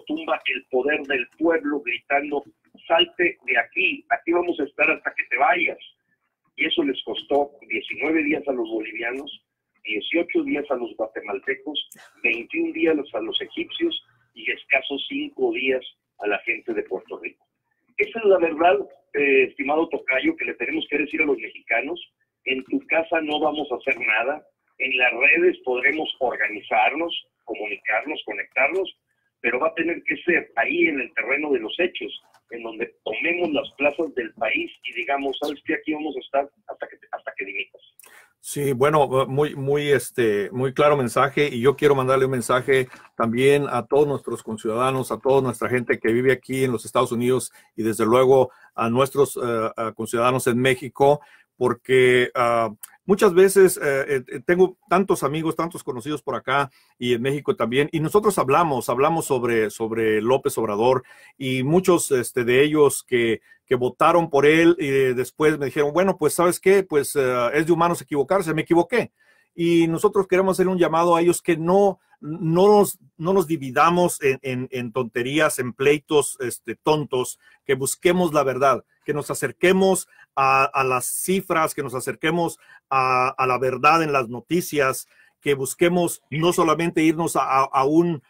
tumba el poder del pueblo gritando, salte de aquí, aquí vamos a estar hasta que te vayas. Y eso les costó 19 días a los bolivianos, 18 días a los guatemaltecos, 21 días a los egipcios y escasos 5 días a la gente de Puerto Rico. Esa es la verdad, estimado tocayo, que le tenemos que decir a los mexicanos. En tu casa no vamos a hacer nada, en las redes podremos organizarnos, comunicarnos, conectarnos, pero va a tener que ser ahí en el terreno de los hechos, en donde tomemos las plazas del país y digamos, ¿sabes qué? Aquí vamos a estar hasta que dimitas. Sí, bueno, muy claro mensaje, y yo quiero mandarle un mensaje también a todos nuestros conciudadanos, a toda nuestra gente que vive aquí en los Estados Unidos y desde luego a nuestros conciudadanos en México, porque muchas veces tengo tantos amigos, tantos conocidos por acá y en México también, y nosotros hablamos sobre López Obrador, y muchos de ellos que votaron por él y después me dijeron, bueno, pues ¿sabes qué? Pues es de humanos equivocarse, me equivoqué. Y nosotros queremos hacer un llamado a ellos que no nos dividamos en tonterías, en pleitos tontos, que busquemos la verdad, que nos acerquemos a las cifras, que nos acerquemos a la verdad en las noticias, que busquemos no solamente irnos a un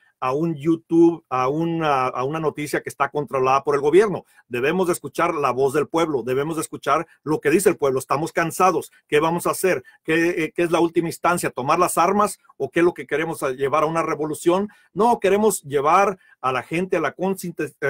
YouTube, a una noticia que está controlada por el gobierno. Debemos de escuchar la voz del pueblo, debemos de escuchar lo que dice el pueblo. Estamos cansados, ¿qué vamos a hacer? ¿Qué es la última instancia? ¿Tomar las armas o qué es lo que queremos llevar a una revolución? No, queremos llevar a la gente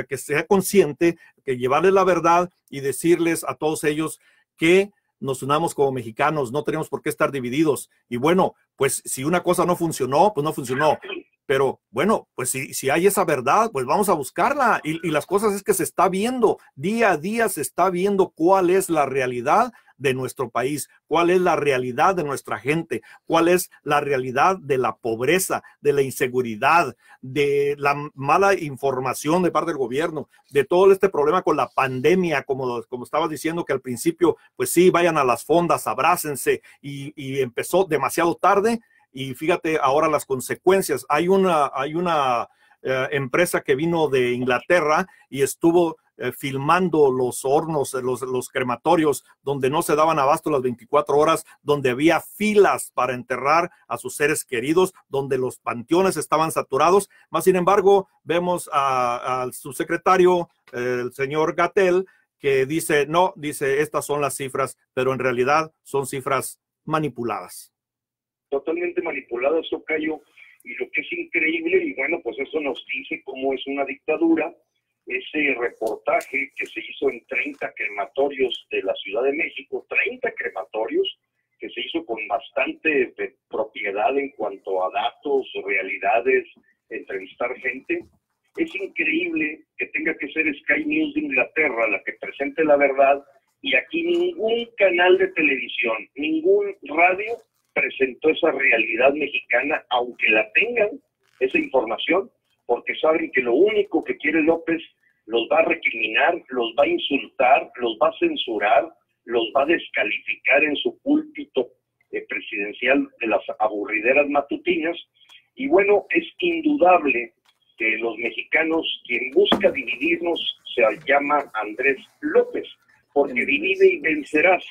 que sea consciente, que llevarles la verdad y decirles a todos ellos que nos unamos como mexicanos, no tenemos por qué estar divididos. Y bueno, pues si una cosa no funcionó, pues no funcionó. Pero bueno, pues si hay esa verdad, pues vamos a buscarla. Y las cosas es que se está viendo, día a día se está viendo cuál es la realidad de nuestro país, cuál es la realidad de nuestra gente, cuál es la realidad de la pobreza, de la inseguridad, de la mala información de parte del gobierno, de todo este problema con la pandemia, como estabas diciendo que al principio, pues sí, vayan a las fondas, abrácense, y empezó demasiado tarde. Y fíjate ahora las consecuencias. Hay una empresa que vino de Inglaterra y estuvo filmando los hornos, los crematorios, donde no se daban abasto las 24 horas, donde había filas para enterrar a sus seres queridos, donde los panteones estaban saturados. Más sin embargo, vemos al subsecretario, el señor Gatell, que dice, no, dice, estas son las cifras, pero en realidad son cifras manipuladas. Totalmente manipuladas, tocayo, y lo que es increíble, y bueno, pues eso nos dice cómo es una dictadura. Ese reportaje que se hizo en 30 crematorios de la Ciudad de México, 30 crematorios, que se hizo con bastante propiedad en cuanto a datos, realidades, entrevistar gente. Es increíble que tenga que ser Sky News de Inglaterra la que presente la verdad, y aquí ningún canal de televisión, ningún radio presentó esa realidad mexicana, aunque la tengan, esa información, porque saben que lo único que quiere López los va a recriminar, los va a insultar, los va a censurar, los va a descalificar en su púlpito presidencial de las aburrideras matutinas. Y bueno, es indudable que los mexicanos, quien busca dividirnos, se llama Andrés López, porque divide y vencerás.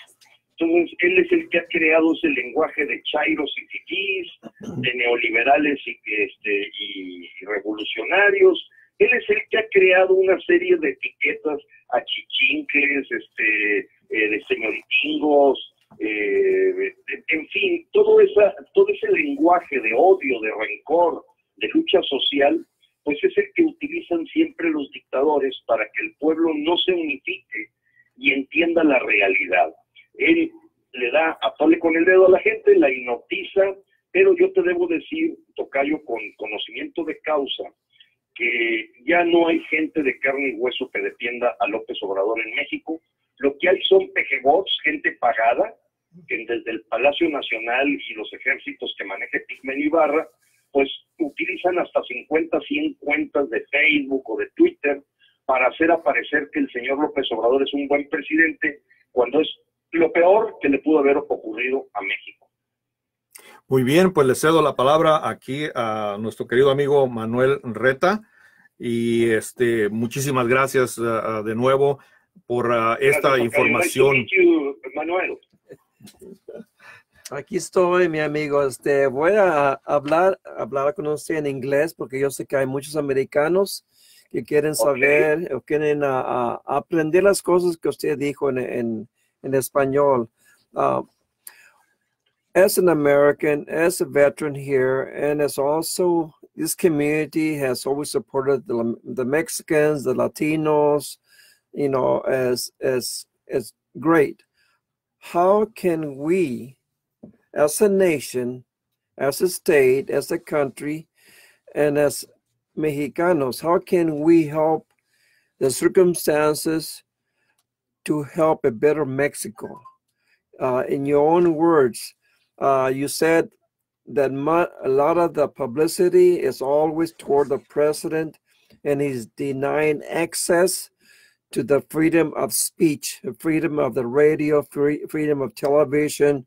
Entonces, él es el que ha creado ese lenguaje de chairos y fifís, de neoliberales y revolucionarios. Él es el que ha creado una serie de etiquetas achichincles, de señoritingos, en fin, todo ese lenguaje de odio, de rencor, de lucha social, pues es el que utilizan siempre los dictadores para que el pueblo no se unifique y entienda la realidad. Él le da a tole con el dedo a la gente, la hipnotiza, pero yo te debo decir, tocayo, con conocimiento de causa, que ya no hay gente de carne y hueso que defienda a López Obrador en México. Lo que hay son pejebots, gente pagada, que desde el Palacio Nacional y los ejércitos que maneja Pigmen Ibarra, pues utilizan hasta 50, 100 cuentas de Facebook o de Twitter para hacer aparecer que el señor López Obrador es un buen presidente, cuando es lo peor que le pudo haber ocurrido a México. Muy bien, pues le cedo la palabra aquí a nuestro querido amigo Manuel Reta, y muchísimas gracias de nuevo por esta información. Nice to meet you, Manuel. Aquí estoy, mi amigo. Voy a hablar con usted en inglés porque yo sé que hay muchos americanos que quieren saber o quieren aprender las cosas que usted dijo en español. As an American, as a veteran here, and as also this community has always supported the Mexicans, the Latinos, you know, as great. How can we, as a nation, as a state, as a country, and as Mexicanos, how can we help the circumstances to help a better Mexico? In your own words, you said that a lot of the publicity is always toward the president, and he's denying access to the freedom of speech, the freedom of the radio, freedom of television.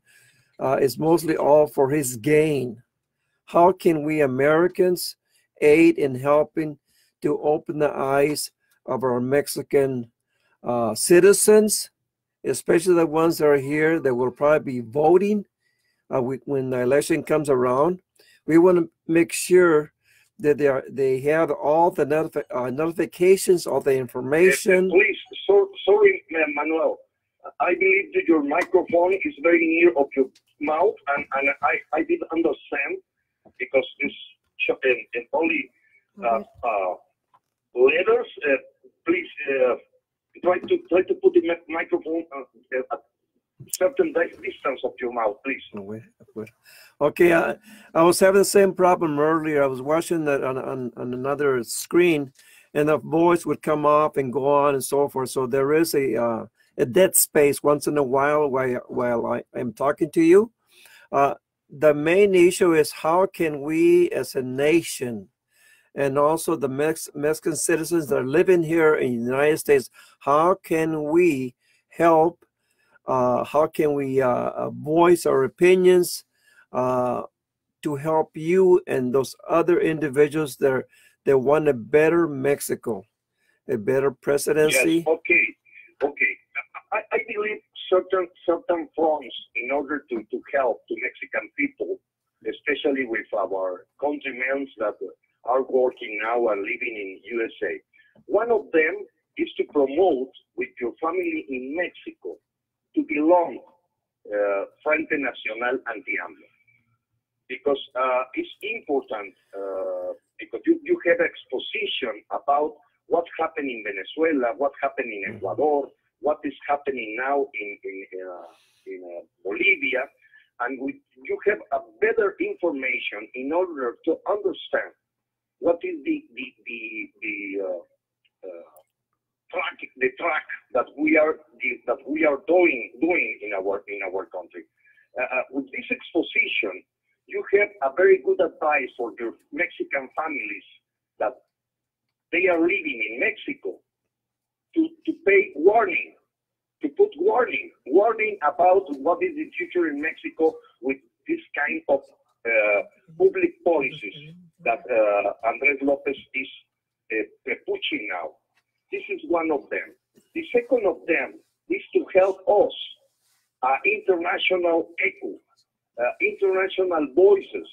Is mostly all for his gain. How can we Americans aid in helping to open the eyes of our Mexican citizens, especially the ones that are here that will probably be voting when the election comes around? We want to make sure that they have all the notifications, all the information. Please, sorry, Manuel. I believe that your microphone is very near of your mouth, and I didn't understand because it's in only letters. Please try to put the microphone at certain distance of your mouth, please. Okay, I was having the same problem earlier. I was watching that on another screen, and the voice would come off and go on and so forth. So there is a dead space once in a while I am talking to you. The main issue is how can we as a nation, and also the Mexican citizens that are living here in the United States, how can we help? How can we voice our opinions to help you and those other individuals that want a better Mexico, a better presidency? Yes, okay. I believe certain fronts in order to help the Mexican people, especially with our countrymen that are working now and living in USA. One of them is to promote with your family in Mexico to belong Frente Nacional Anti-AMLO, because it's important because you have exposition about what happened in Venezuela, what happened in Ecuador, what is happening now in Bolivia, and you have a better information in order to understand what is the track that we are doing in our country. With this exposition, you have a very good advice for your Mexican families that they are living in Mexico to pay warning, to put warning about what is the future in Mexico with this kind of public policies that Andrés López is pushing now. This is one of them. The second of them is to help us, international echo, international voices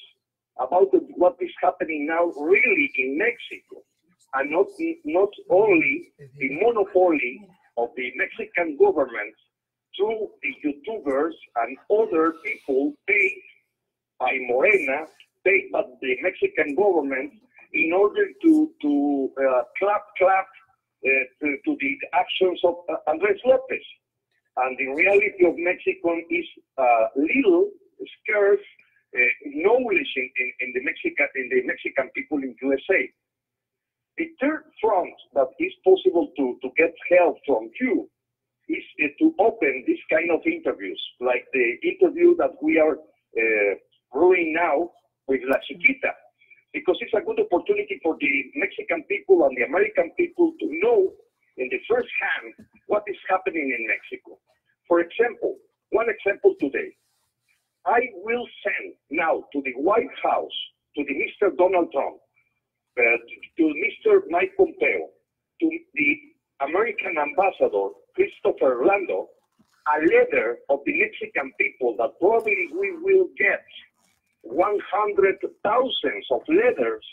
about what is happening now really in Mexico, and not only the monopoly of the Mexican government through the YouTubers and other people paid by Morena, paid by the Mexican government in order to clap to the actions of Andrés López. And the reality of Mexico is little, scarce knowledge in the Mexican people in USA. The third front that is possible to get help from you is to open this kind of interviews, like the interview that we are doing now with La Chiquita, because it's a good opportunity for the Mexican Mexican people and the American people to know in the first hand what is happening in Mexico. For example, one example today, I will send now to the White House, to the Mr. Donald Trump, to Mr. Mike Pompeo, to the American ambassador, Christopher Orlando, a letter of the Mexican people that probably we will get 100,000 of letters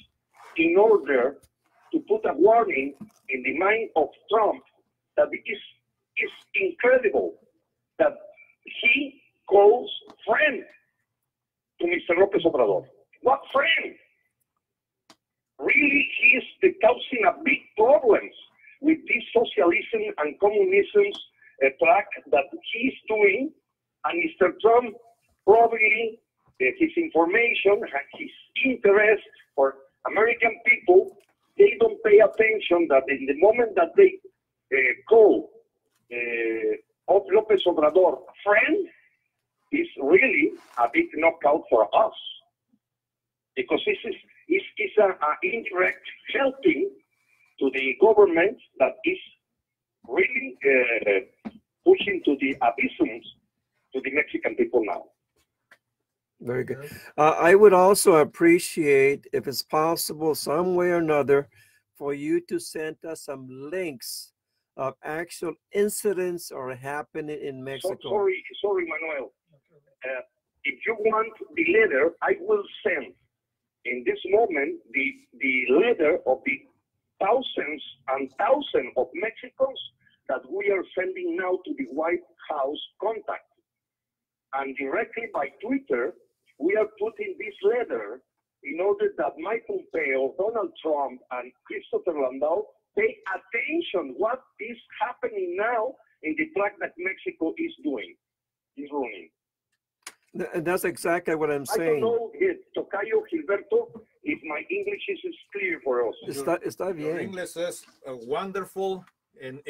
in order to put a warning in the mind of Trump that it is incredible that he calls friend to Mr. López Obrador. What friend? Really, he is causing a big problems with this socialism and communism track that he is doing, and Mr. Trump probably his information, his interest for American people, they don't pay attention that in the moment that they call López Obrador friend, is really a big knockout for us, because this is an indirect helping to the government that is really pushing to the abysms to the Mexican people now. Very good. I would also appreciate, if it's possible, some way or another, for you to send us some links of actual incidents are happening in Mexico. Sorry, Manuel. If you want the letter, I will send in this moment the letter of the thousands and thousands of Mexicans that we are sending now to the White House contact. And directly by Twitter, we are putting this letter in order that Mike Pompeo, Donald Trump, and Christopher Landau pay attention what is happening now in the track that Mexico is doing, is running. And that's exactly what I'm saying. I don't know, Tocayo, Gilberto, if my English is clear for us. Está bien. Your English is wonderful, and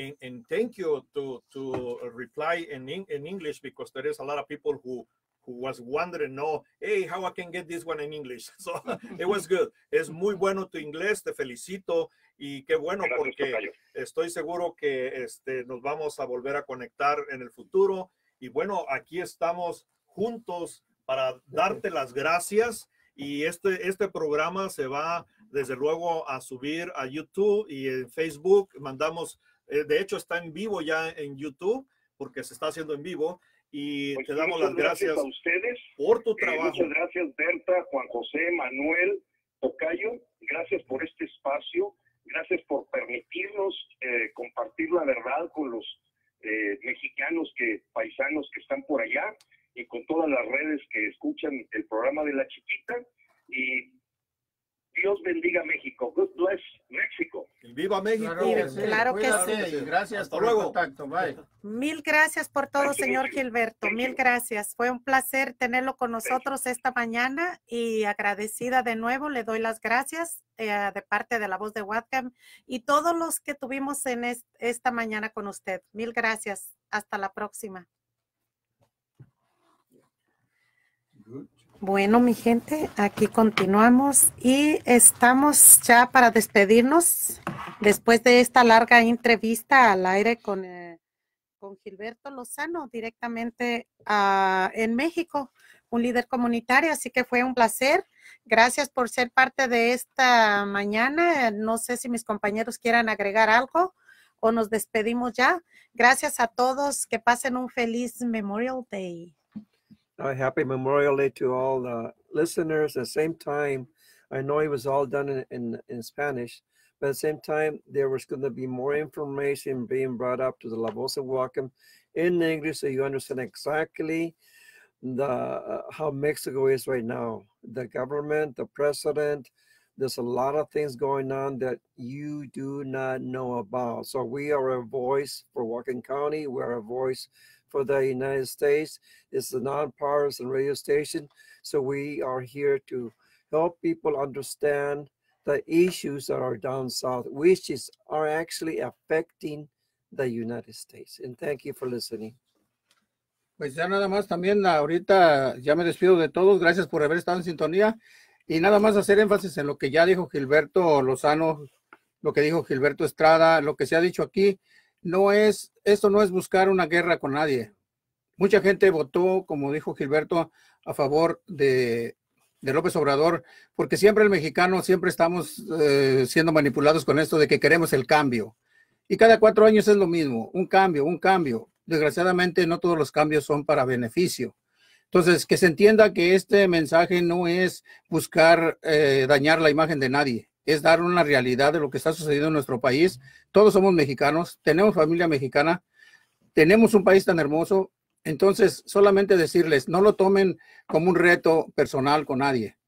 thank you to reply in English, because there is a lot of people who was wondering, hey, how I can get this one in English. So it was good. Es muy bueno tu inglés, te felicito, y qué bueno, porque estoy seguro que nos vamos a volver a conectar en el futuro. Y bueno, aquí estamos juntos para darte las gracias, y este programa se va desde luego a subir a YouTube y en Facebook. Mandamos, de hecho está en vivo ya en YouTube, porque se está haciendo en vivo, y pues te damos las gracias a ustedes por tu trabajo. Muchas gracias, Berta, Juan José, Manuel, Tocayo, gracias por este espacio, gracias por permitirnos compartir la verdad con los mexicanos, paisanos que están por allá, y con todas las redes que escuchan el programa de La Chiquita. Y Dios bendiga México. God bless México. Y viva México. Claro que sí. Gracias. Hasta por luego. el contacto. Bye. Mil gracias por todo, señor Gilberto. Mil gracias. Fue un placer tenerlo con nosotros esta mañana, y agradecida de nuevo. Le doy las gracias de parte de La Voz de Whatcam y todos los que tuvimos en esta mañana con usted. Mil gracias. Hasta la próxima. Bueno, mi gente, aquí continuamos y estamos ya para despedirnos después de esta larga entrevista al aire con Gilberto Lozano, directamente en México, un líder comunitario. Así que fue un placer. Gracias por ser parte de esta mañana. No sé si mis compañeros quieran agregar algo o nos despedimos ya. Gracias a todos. Que pasen un feliz Memorial Day. A happy Memorial Day to all the listeners. At the same time, I know it was all done in Spanish, but at the same time, there was going to be more information being brought up to the La Voz de Whatcam in English, so you understand exactly how Mexico is right now. The government, the president, there's a lot of things going on that you do not know about. So we are a voice for Whatcom County. We are a voice for the United States. It's a nonpartisan radio station. So we are here to help people understand the issues that are down south, which are actually affecting the United States. And thank you for listening. Pues ya nada más, también ahorita ya me despido de todos. Gracias por haber estado en sintonía. Y nada más hacer énfasis en lo que ya dijo Gilberto Lozano, lo que dijo Gilberto Estrada, lo que se ha dicho aquí, esto no es buscar una guerra con nadie. Mucha gente votó, como dijo Gilberto, a favor de López Obrador, porque siempre el mexicano, siempre estamos siendo manipulados con esto de que queremos el cambio. Y cada 4 años es lo mismo, un cambio, un cambio. Desgraciadamente no todos los cambios son para beneficio. Entonces, que se entienda que este mensaje no es buscar dañar la imagen de nadie, es dar una realidad de lo que está sucediendo en nuestro país. Todos somos mexicanos, tenemos familia mexicana, tenemos un país tan hermoso. Entonces, solamente decirles, no lo tomen como un reto personal con nadie.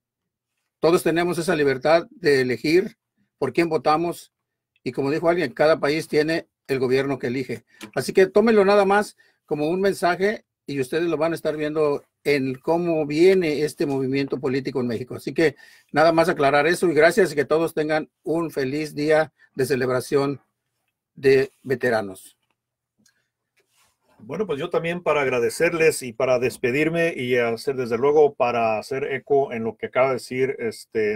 Todos tenemos esa libertad de elegir por quién votamos y como dijo alguien, cada país tiene el gobierno que elige. Así que tómenlo nada más como un mensaje y ustedes lo van a estar viendo en cómo viene este movimiento político en México. Así que nada más aclarar eso y gracias y que todos tengan un feliz día de celebración de veteranos. Bueno, pues yo también para agradecerles y para despedirme y hacer desde luego para hacer eco en lo que acaba de decir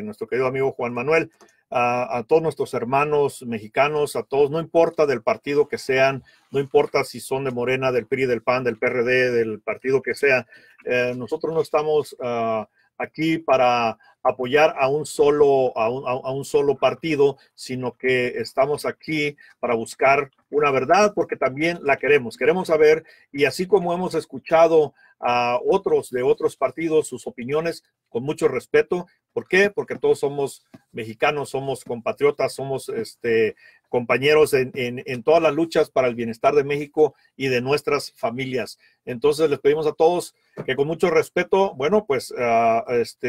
nuestro querido amigo Juan Manuel, a todos nuestros hermanos mexicanos, a todos, no importa del partido que sean, no importa si son de Morena, del PRI, del PAN, del PRD, del partido que sea, nosotros no estamos aquí para apoyar a un solo partido, sino que estamos aquí para buscar una verdad, porque también la queremos saber, y así como hemos escuchado a otros de otros partidos, sus opiniones, con mucho respeto. ¿Por qué? Porque todos somos mexicanos, somos compatriotas, somos compañeros en todas las luchas para el bienestar de México y de nuestras familias. Entonces les pedimos a todos que con mucho respeto, bueno, pues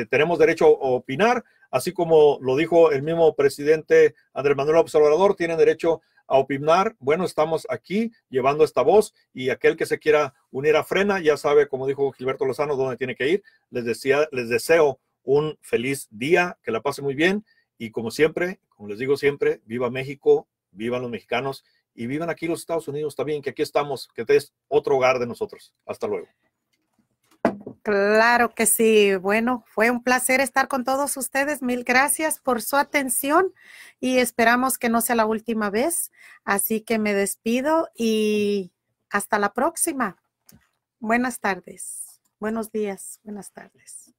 tenemos derecho a opinar, así como lo dijo el mismo presidente Andrés Manuel López Obrador, tienen derecho a opinar. Bueno, estamos aquí llevando esta voz y aquel que se quiera unir a Frena ya sabe, como dijo Gilberto Lozano, dónde tiene que ir. Les deseo un feliz día, que la pase muy bien y como siempre, como les digo siempre, viva México, vivan los mexicanos y vivan aquí los Estados Unidos también, que aquí estamos, que este es otro hogar de nosotros. Hasta luego. Claro que sí. Bueno, fue un placer estar con todos ustedes. Mil gracias por su atención y esperamos que no sea la última vez. Así que me despido y hasta la próxima. Buenas tardes, buenos días, buenas tardes.